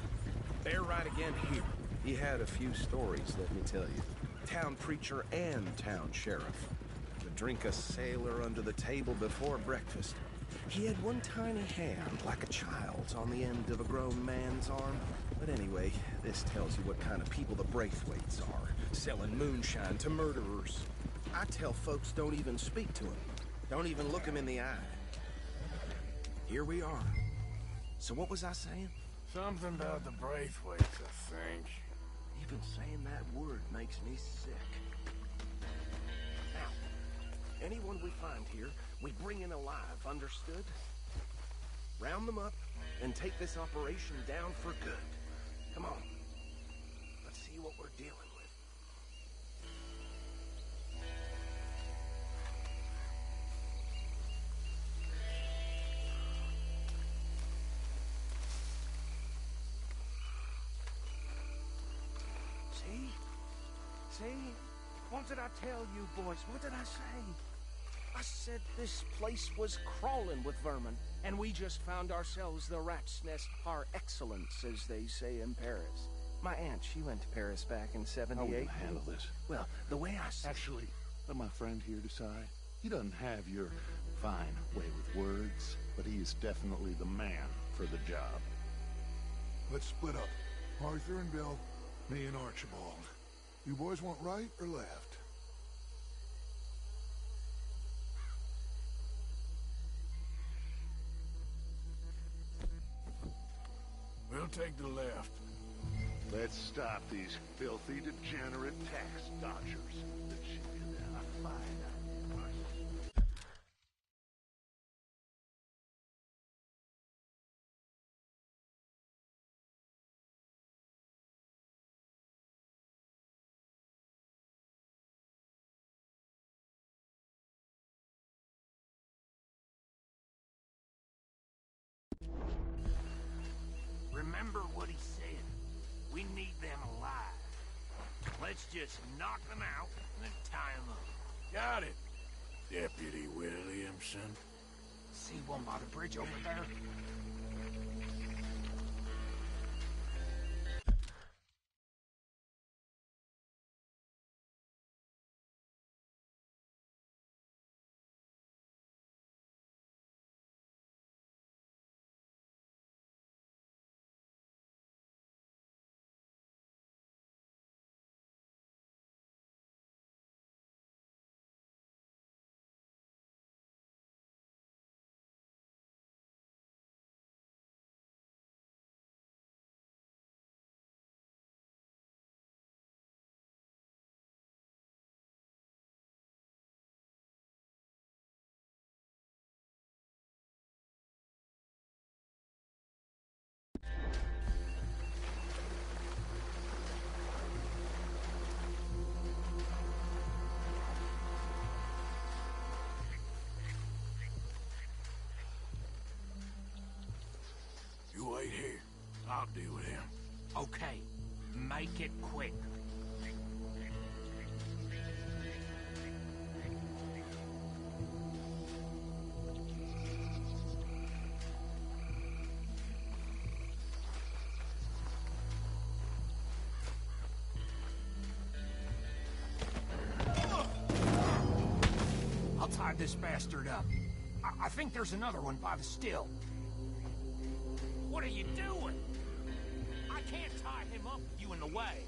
They're right again here. He had a few stories, let me tell you. Town preacher and town sheriff. To drink a sailor under the table before breakfast. He had one tiny hand, like a child's, on the end of a grown man's arm. But anyway, this tells you what kind of people the Braithwaites are. Selling moonshine to murderers. I tell folks don't even speak to him. Don't even look him in the eye. Here we are. So what was I saying? Something about the Braithwaites, I think. Even saying that word makes me sick. Now, anyone we find here, we bring in alive, understood? Round them up and take this operation down for good. Come on. Let's see what we're dealing with. See? What did I tell you, boys? What did I say? I said this place was crawling with vermin, and we just found ourselves the rat's nest par excellence, as they say in Paris. My aunt, she went to Paris back in '78. How will you handle this? Well, the way I see... Actually, let my friend here decide. He doesn't have your fine way with words, but he is definitely the man for the job. Let's split up. Arthur and Bill, me and Archibald. You boys want right or left? We'll take the left. Let's stop these filthy, degenerate tax dodgers. That should be a fine. Remember what he said. We need them alive. Let's just knock them out and then tie them up. Got it, Deputy Williamson. See one by the bridge over there? I'll deal with him. Okay, make it quick. I'll tie this bastard up. I think there's another one by the still. What are you doing? I can't tie him up with you in the way.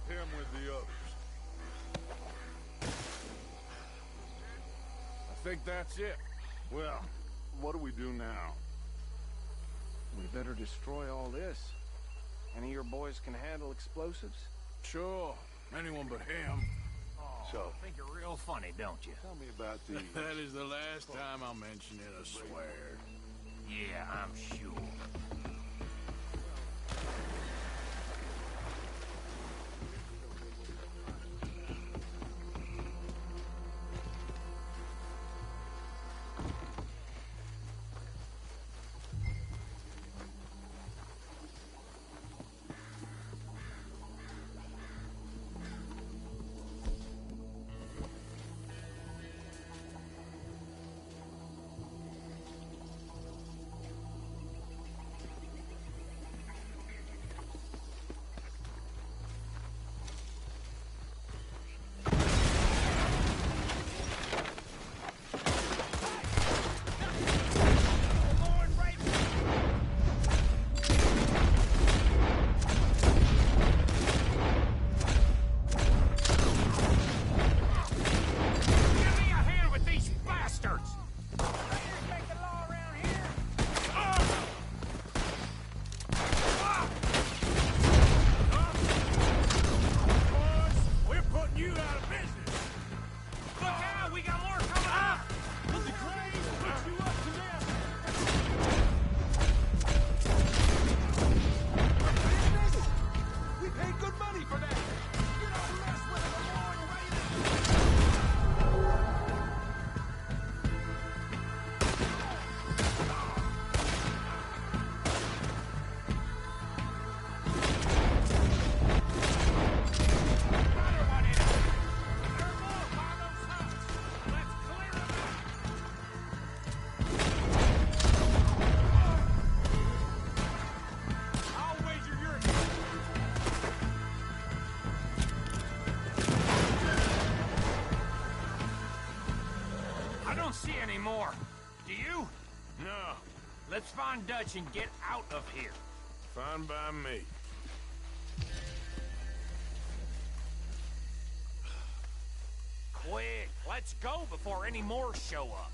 him with the others. I think that's it. Well, what do we do now? We better destroy all this. Any of your boys can handle explosives? Sure. Anyone but him. So, think you're real funny, don't you? Tell me about these. That is the last time I'll mention it, I swear. Yeah, I'm sure. More. Do you? No. Let's find Dutch and get out of here. Fine by me. Quick, let's go before any more show up.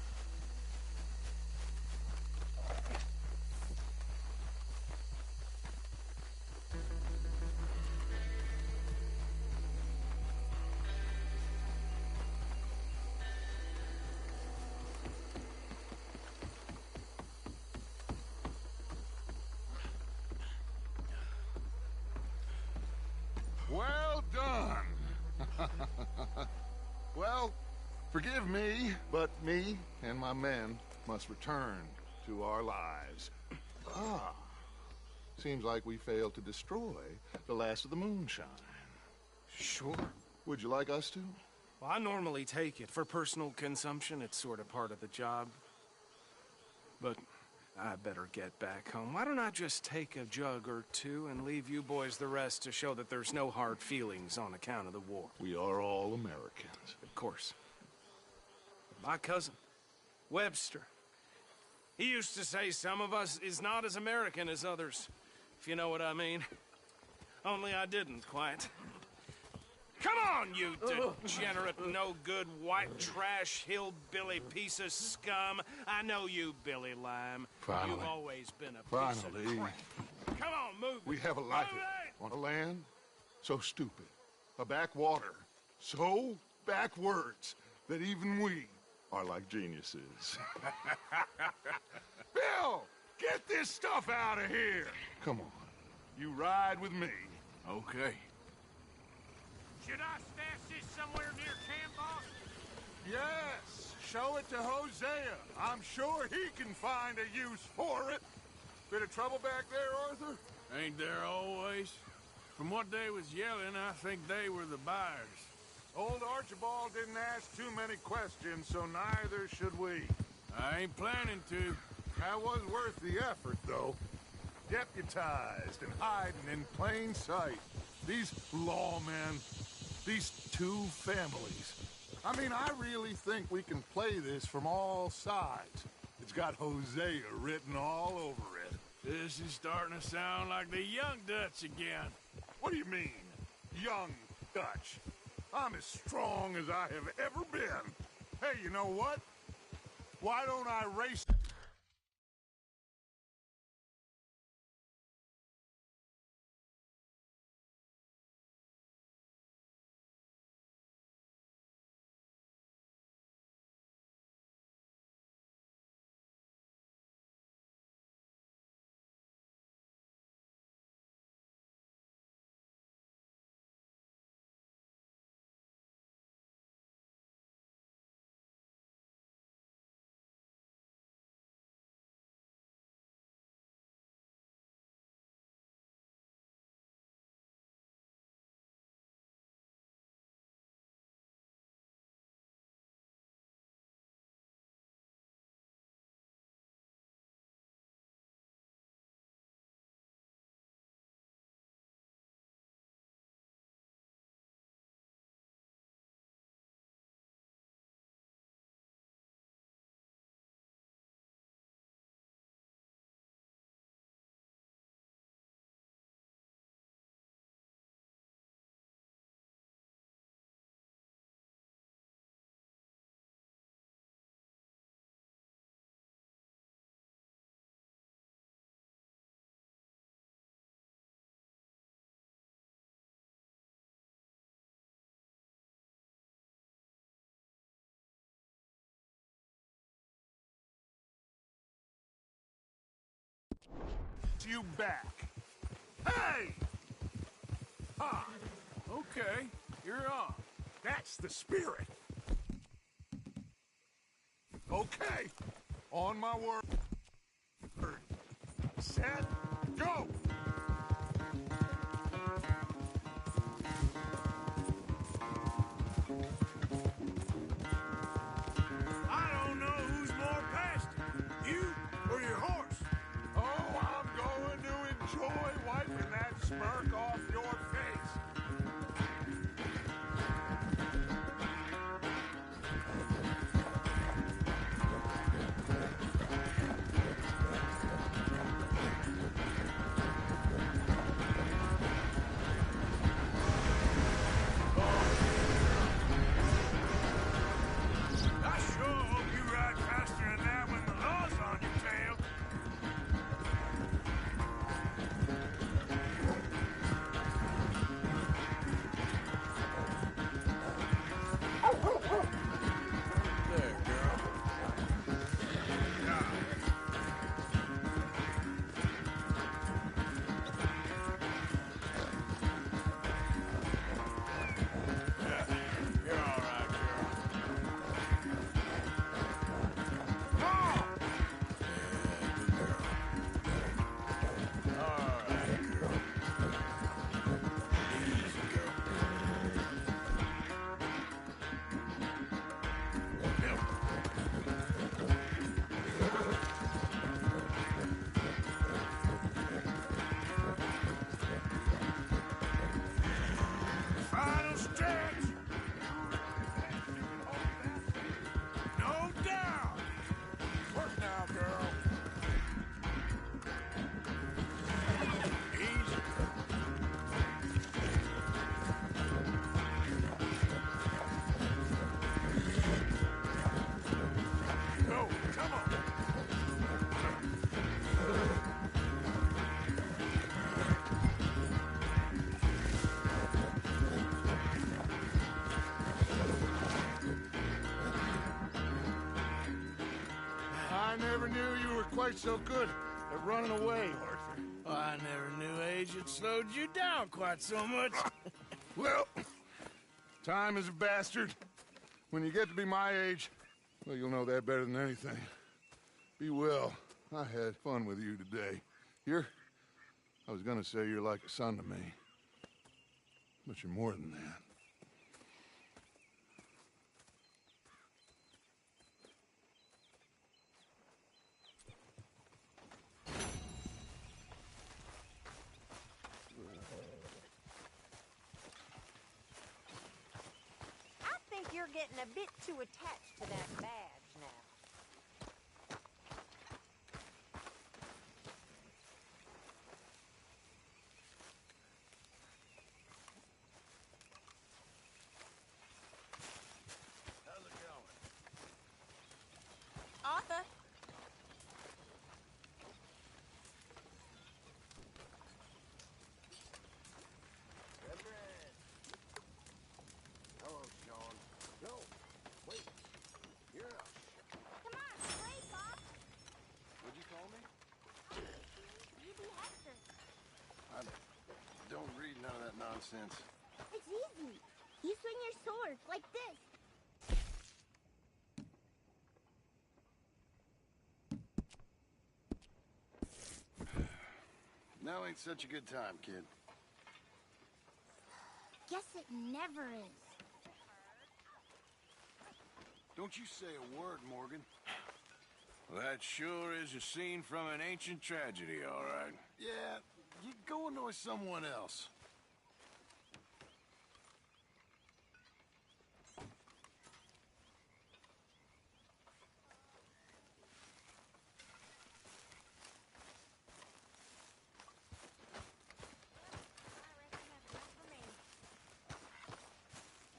Well done. Well, forgive me, but me and my men must return to our lives. Seems like we failed to destroy the last of the moonshine. Sure. Would you like us to? Well, I normally take it. For personal consumption, it's sort of part of the job. But I better get back home. Why don't I just take a jug or two and leave you boys the rest to show that there's no hard feelings on account of the war? We are all Americans. Of course. My cousin, Webster, he used to say some of us is not as American as others, if you know what I mean. Only I didn't quite. Come on, you degenerate, no-good, white trash, hillbilly piece of scum. I know you, Billy Lime. Finally. You've always been a piece of crap. Come on, move it. We have a life on a land so stupid, a backwater so backwards that even we are like geniuses. Bill, get this stuff out of here. Come on, you ride with me. Okay. Should I stash this somewhere near camp, boss? Yes, show it to Hosea. I'm sure he can find a use for it. Bit of trouble back there, Arthur? Ain't there always? From what they was yelling, I think they were the buyers. Old Archibald didn't ask too many questions, so neither should we. I ain't planning to. That was worth the effort, though. Deputized and hiding in plain sight. These lawmen, these two families. I mean, I really think we can play this from all sides. It's got Hosea written all over it. This is starting to sound like the young Dutch again. What do you mean, young Dutch. I'm as strong as I have ever been. Hey, you know what? Why don't I race... you back. Hey! Ah, Okay, you're on. that's the spirit. Okay, on my word. Set, go! I don't know who's more pasty, you or your horse. Oh, I'm going to enjoy wiping that smirk off your face. I sure hope you ride faster than that when the law's on your tail. There, girl. Yeah. Yeah, you're all right, girl. Come on! All right, girl. Easy, girl. Yep. Final stretch. No doubt. Work now, girl. Easy. Go, come on. I never knew you were quite so good at running away, Arthur. I never knew age had slowed you down quite so much. Well, time is a bastard. When you get to be my age, well, you'll know that better than anything. Be well. I had fun with you today. I was gonna say you're like a son to me. But you're more than that. I think you're getting a bit too attached to that badge now. nonsense. It's easy. You swing your sword like this. Now ain't such a good time, kid. Guess it never is. Don't you say a word, Morgan. Well, that sure is a scene from an ancient tragedy, all right. Yeah, you go annoy someone else.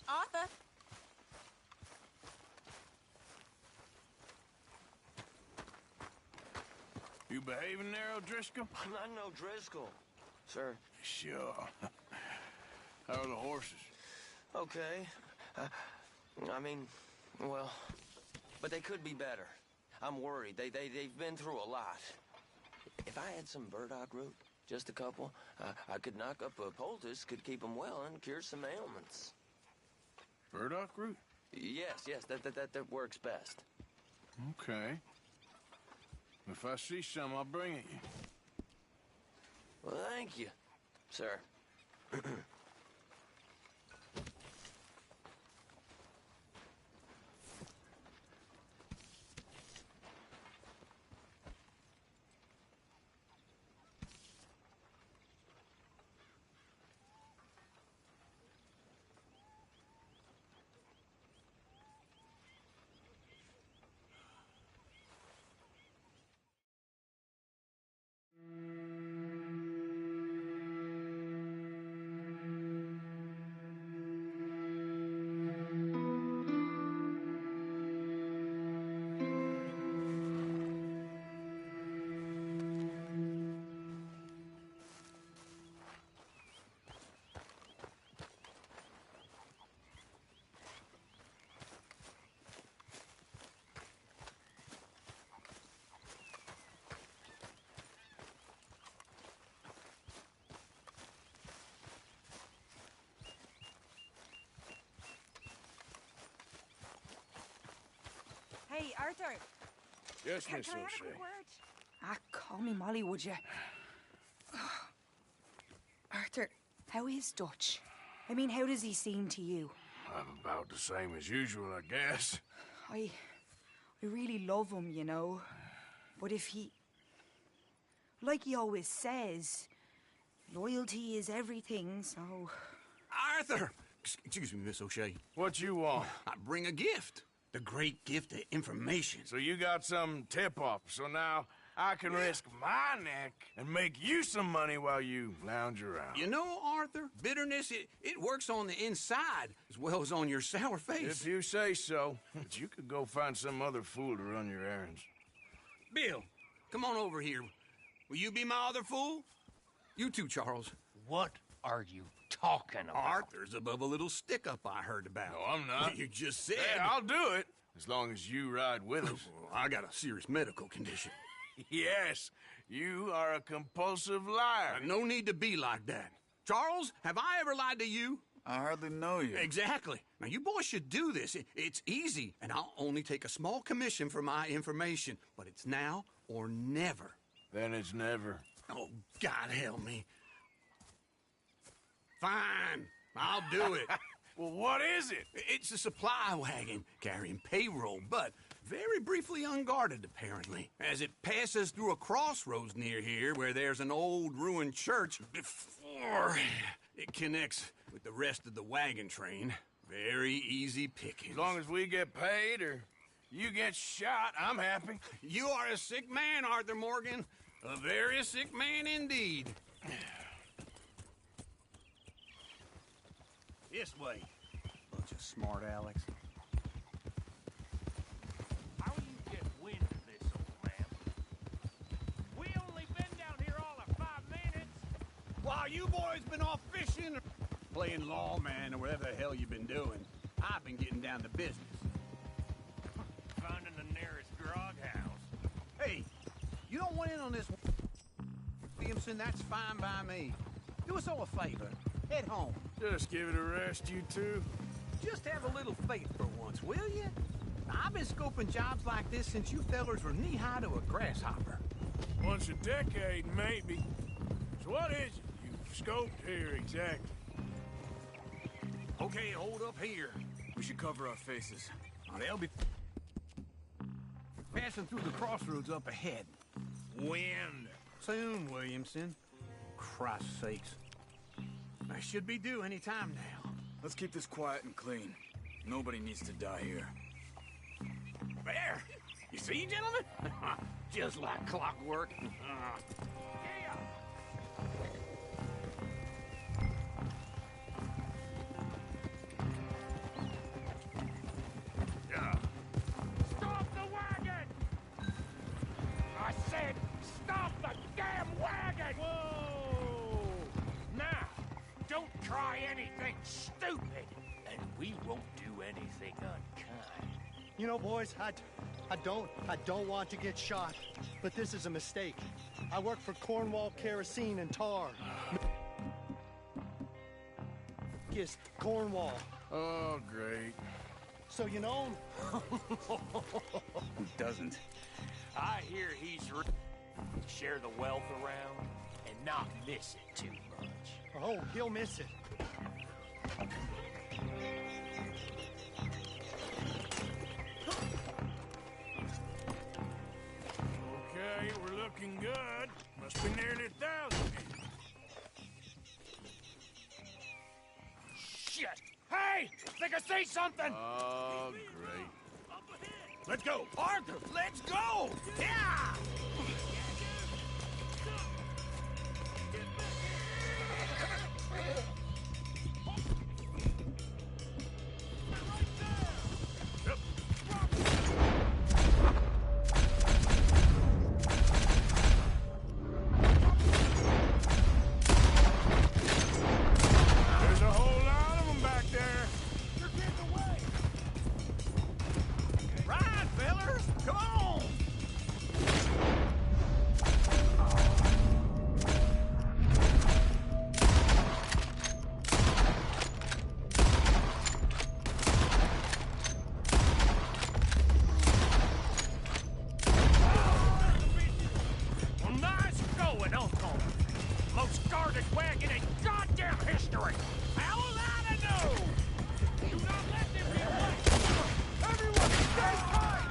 Arthur! You behaving there, O'Driscoll? I'm not no Driscoll, sir. Sure. How are the horses? Okay. I mean, well, but they could be better. I'm worried. They've been through a lot. If I had some burdock root, just a couple, I could knock up a poultice, could keep them well, and cure some ailments. Burdock root? Yes, that works best. Okay. If I see some, I'll bring it you. Well, thank you, sir. Hey, Arthur. Yes, Can Miss I have a O'Shea. quick word? Call me Molly, would you? Arthur, how is Dutch? I mean, how does he seem to you? I'm about the same as usual, I guess. I really love him, you know. But if he... Like he always says, loyalty is everything, so... Arthur! Excuse me, Miss O'Shea. What you want? I bring a gift. The great gift of information. So you got some tip-off, so now I can risk my neck and make you some money while you lounge around. You know, Arthur, bitterness, it works on the inside as well as on your sour face. If you say so. But you could go find some other fool to run your errands. Bill, come on over here. Will you be my other fool? You too, Charles. What are you talking about? Arthur's above a little stick-up I heard about. No, I'm not. You just said... Yeah, I'll do it, as long as you ride with us. I got a serious medical condition. Yes, you are a compulsive liar. No need to be like that. Charles, have I ever lied to you? I hardly know you. Exactly. Now, you boys should do this. It's easy, and I'll only take a small commission for my information. But it's now or never. Then it's never. Oh, God help me. Fine, I'll do it. Well, what is it? It's a supply wagon carrying payroll, but very briefly unguarded, apparently, as it passes through a crossroads near here where there's an old ruined church before it connects with the rest of the wagon train. Very easy pickings. As long as we get paid or you get shot, I'm happy. You are a sick man, Arthur Morgan. A very sick man indeed. This way. Bunch of smart Alex. How do you get wind of this, old man? We only been down here all of 5 minutes. While you boys been off fishing or playing lawman or whatever the hell you've been doing, I've been getting down to business. Finding the nearest grog house. Hey, you don't want in on this, Williamson, that's fine by me. Do us all a favor. Head home. Just give it a rest, you two. Just have a little faith for once, will you? I've been scoping jobs like this since you fellers were knee-high to a grasshopper. Once a decade, maybe. So what is it you've scoped here exactly? Okay, hold up here. We should cover our faces. They'll be passing through the crossroads up ahead. When? Soon, Williamson. Christ's sakes. I should be due any time now. Let's keep this quiet and clean. Nobody needs to die here. There! You see, gentlemen? Just like clockwork. Stop the wagon! I said, stop the damn wagon! Whoa! Now, don't try anything stupid, and we won't do anything unkind. You know, boys, I don't want to get shot, but this is a mistake. I work for Cornwall Kerosene and Tar. Yes, Cornwall. Oh, great. So you know him? Who doesn't? I hear he's share the wealth around and not miss it too much. Oh, he'll miss it. Okay, we're looking good. Must be nearly 1,000. Shit! Hey! Think I see something! Oh, great. Let's go! Arthur, let's go! Yeah! There's a whole lot of them back there. You're getting away! Ride, fellers! Come on! Well, nice going, Uncle. Most guarded wagon in goddamn history. How was I to know? Do not let them get away. Everyone, stay tight.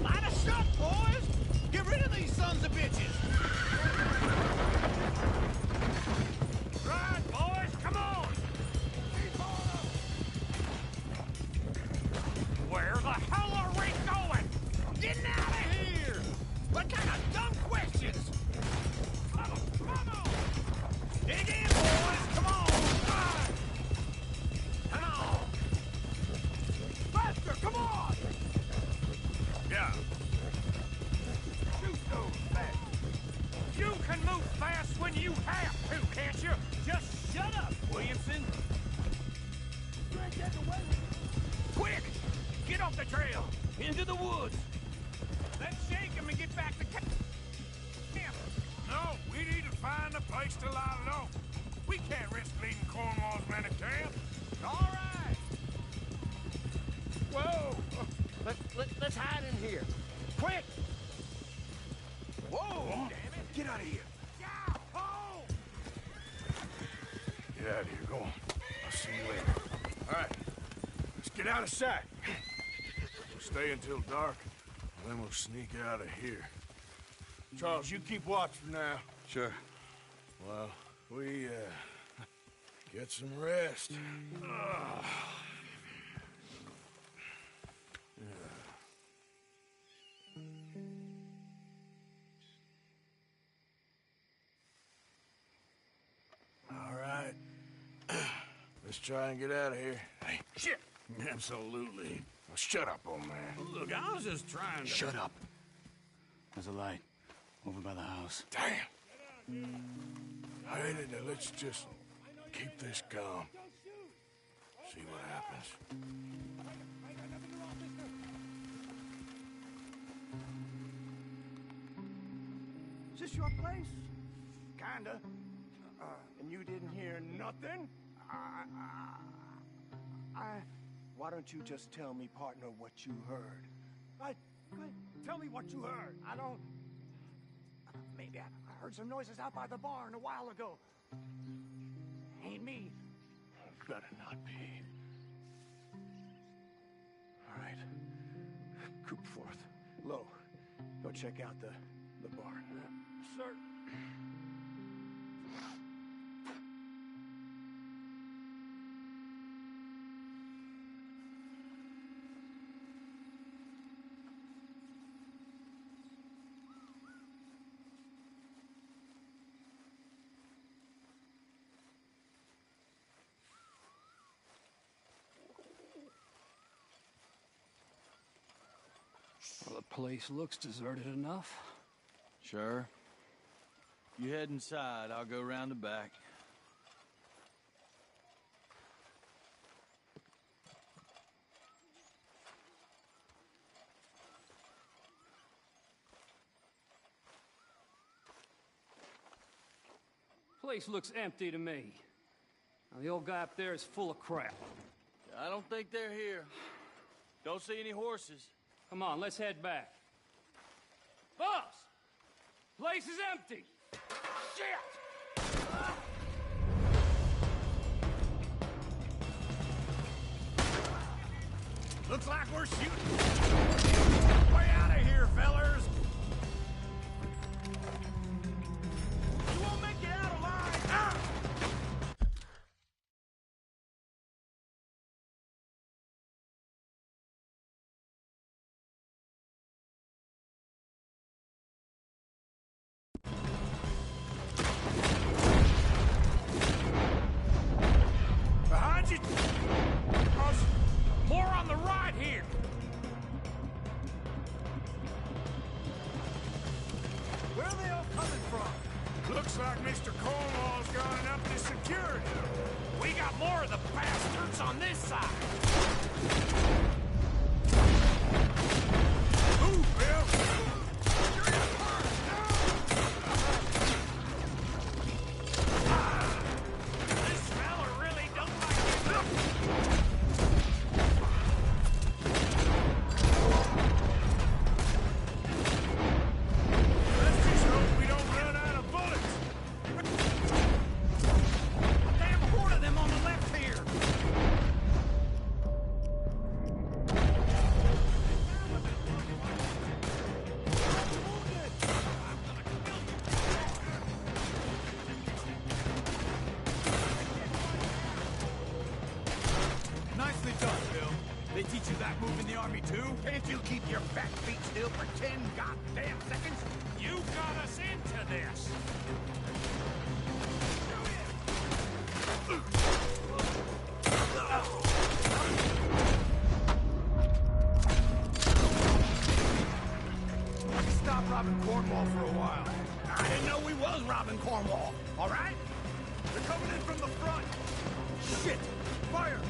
Line us up, boys! Get rid of these sons of bitches! Right, boys, come on. Where the hell are we going? Getting out of here! What kind of dumb questions? Come on! Dig in, boys! Come on! Come on! Faster, come on! Yeah. Shoot those bastards. You can move fast when you have to, can't you? Just shut up, Williamson! You ain't getting away with it. Quick! Get off the trail! Into the woods! Let's shake him and get back to camp. No, we need to find a place to lie low. We can't risk leading Cornwall's men to camp. All right. Whoa! Let's hide in here. Quick! Whoa! Damn it! Get out of here. Yeah! Oh! Get out of here. Go on. I'll see you later. All right. Let's get out of sight. We'll stay until dark, and then we'll sneak out of here. Charles, you keep watch for now. Sure. Well, we, get some rest. All right. Let's try and get out of here. Hey, shit! Absolutely. Well, shut up, old man. Look, I was just trying to... Shut up. There's a light over by the house. Damn. Hey, let's just keep this calm. See what happens. this your place? Kinda. And you didn't hear nothing? Why don't you just tell me, partner, what you heard? Right? Tell me what you heard. I don't... Maybe I heard some noises out by the barn a while ago. Ain't me. Better not be. All right. Coopforth. Lo, go check out the barn. Sir. Well, the place looks deserted enough. Sure. You head inside, I'll go round the back. Place looks empty to me. Now, the old guy up there is full of crap. I don't think they're here. Don't see any horses. Come on, let's head back. Boss! Place is empty! Shit! Looks like we're shooting. Way out of here, fellers! You won't make it out alive! Ah! Behind you! More on the right here! Where are they all coming from? Looks like Mr. Cornwall's gone up to security. We got more of the bastards on this side. Move, Bill! This fella really don't like it. Let's just hope we don't run out of bullets. A damn horde of them on the left here. Nicely done, Bill. They teach you that move in the army too? Can't you keep your fat feet still for 10 goddamn seconds? You got us into this. I can stop robbing Cornwall for a while. I didn't know we was robbing Cornwall, all right? They're coming in from the front. Shit! Fire!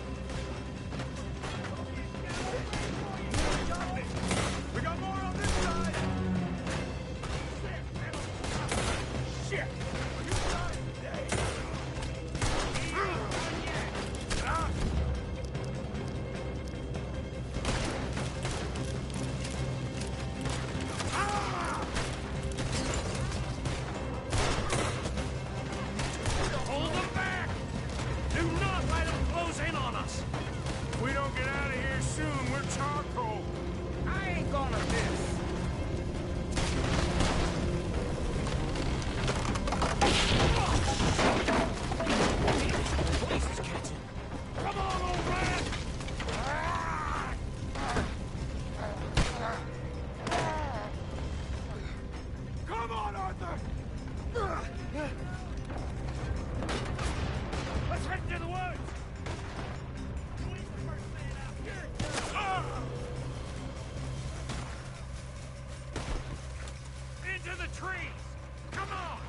We got more on this side! Shit! You got it today! Hold them back! Do not let them close in on us! If we don't get out of here soon, we're charcoal. I ain't gonna miss. Police is catching. Come on, old man! Come on, Arthur! Let's head to the woods! Into the trees! Come on!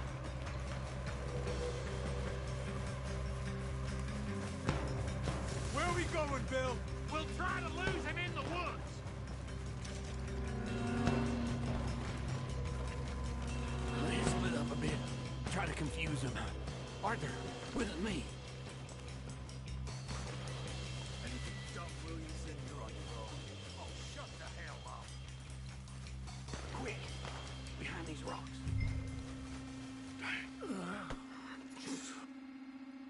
Where are we going, Bill? We'll try to lose him in the woods! These try to confuse him. Arthur, with me. Oh, shut the hell up. Quick, behind these rocks.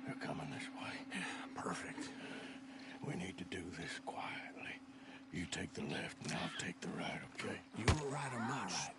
They're coming this way. Perfect. We need to do this quietly. You take the left and I'll take the right, okay? You're right on my right.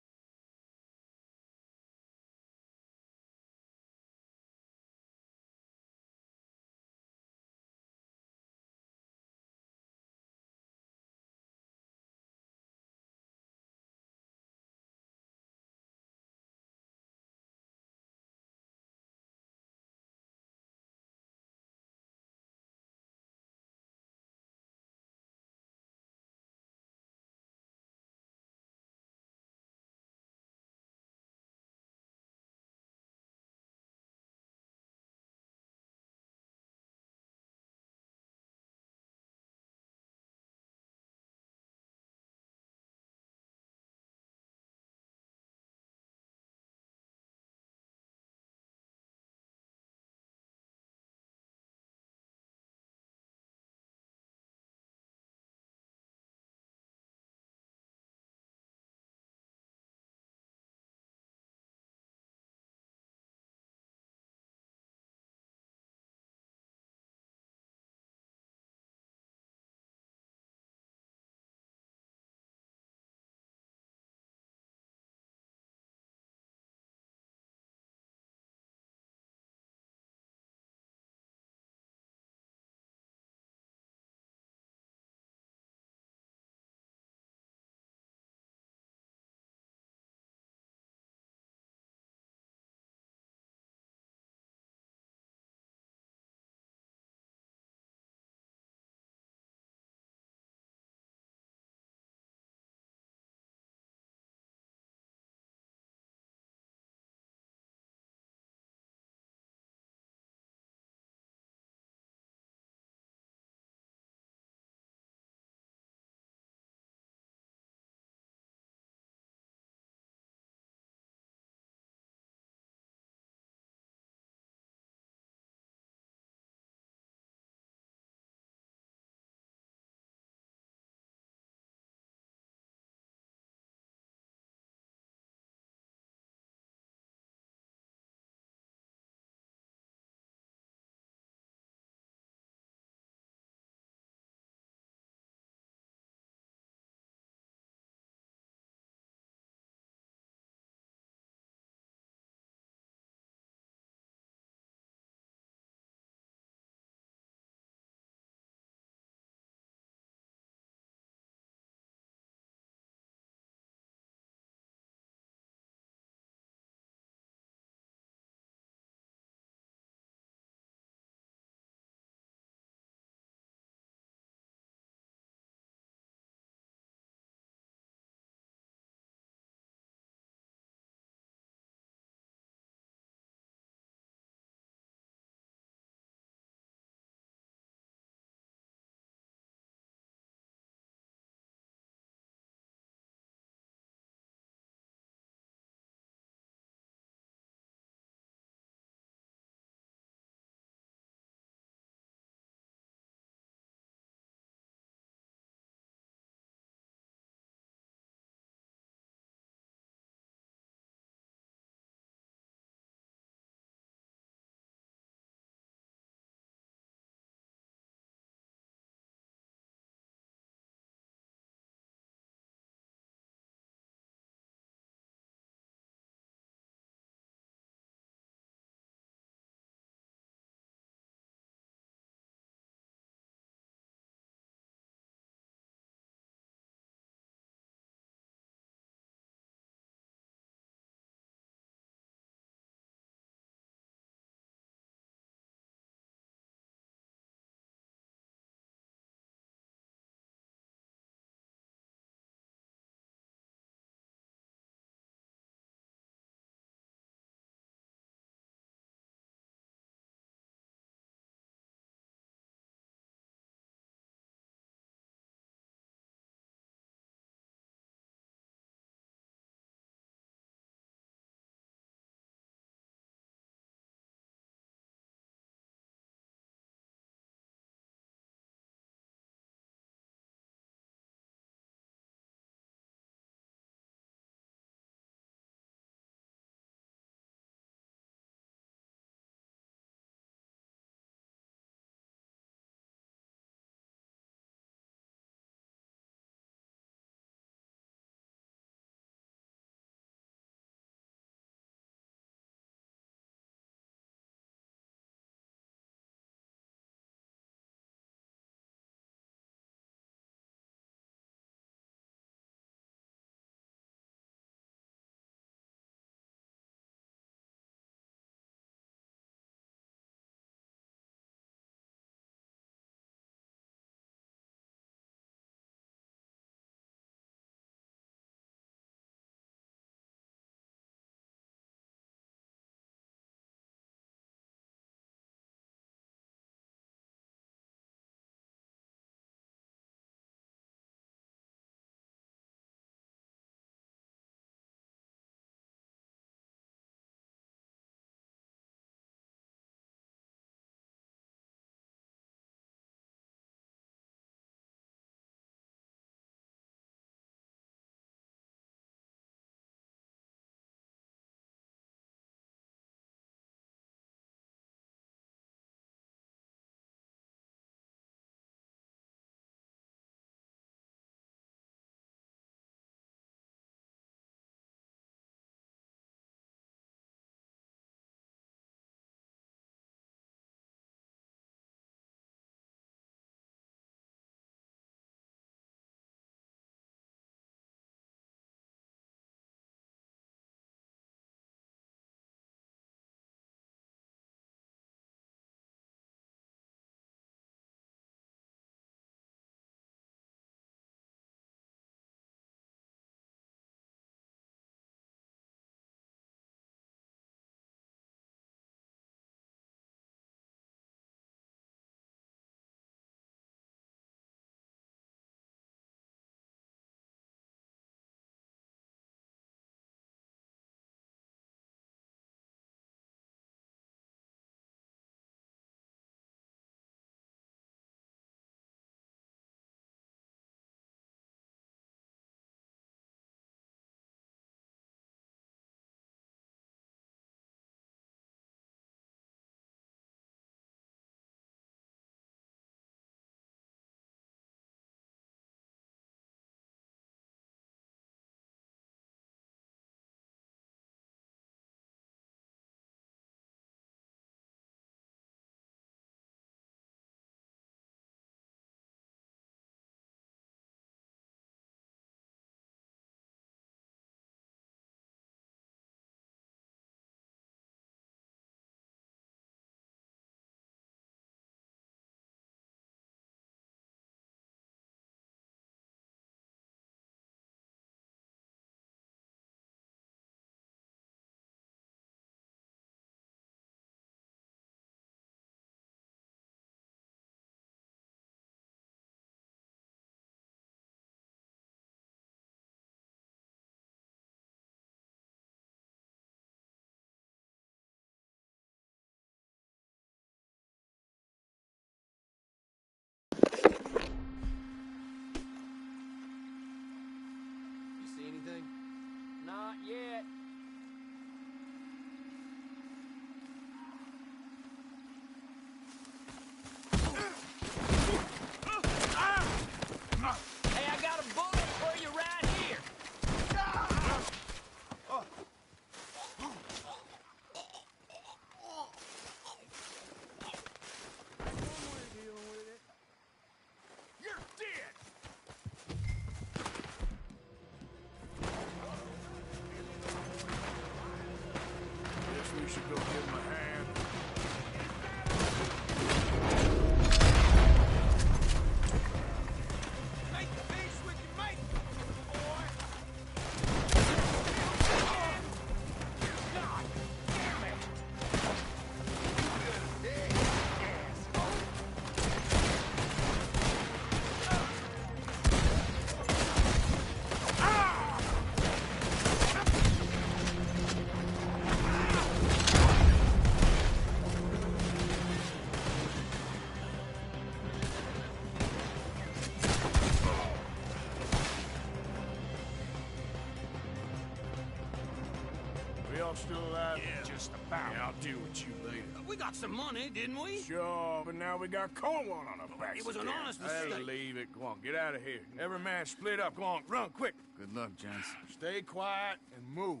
all still alive? Yeah. Just about. Yeah, I'll deal with you later. We got some money, didn't we? Sure, but now we got Cornwall on our backs. It was an again. honest Hey, mistake. leave it. Go on, get out of here. Every man split up. Go on, run, quick. Good luck, gents. Stay quiet and move.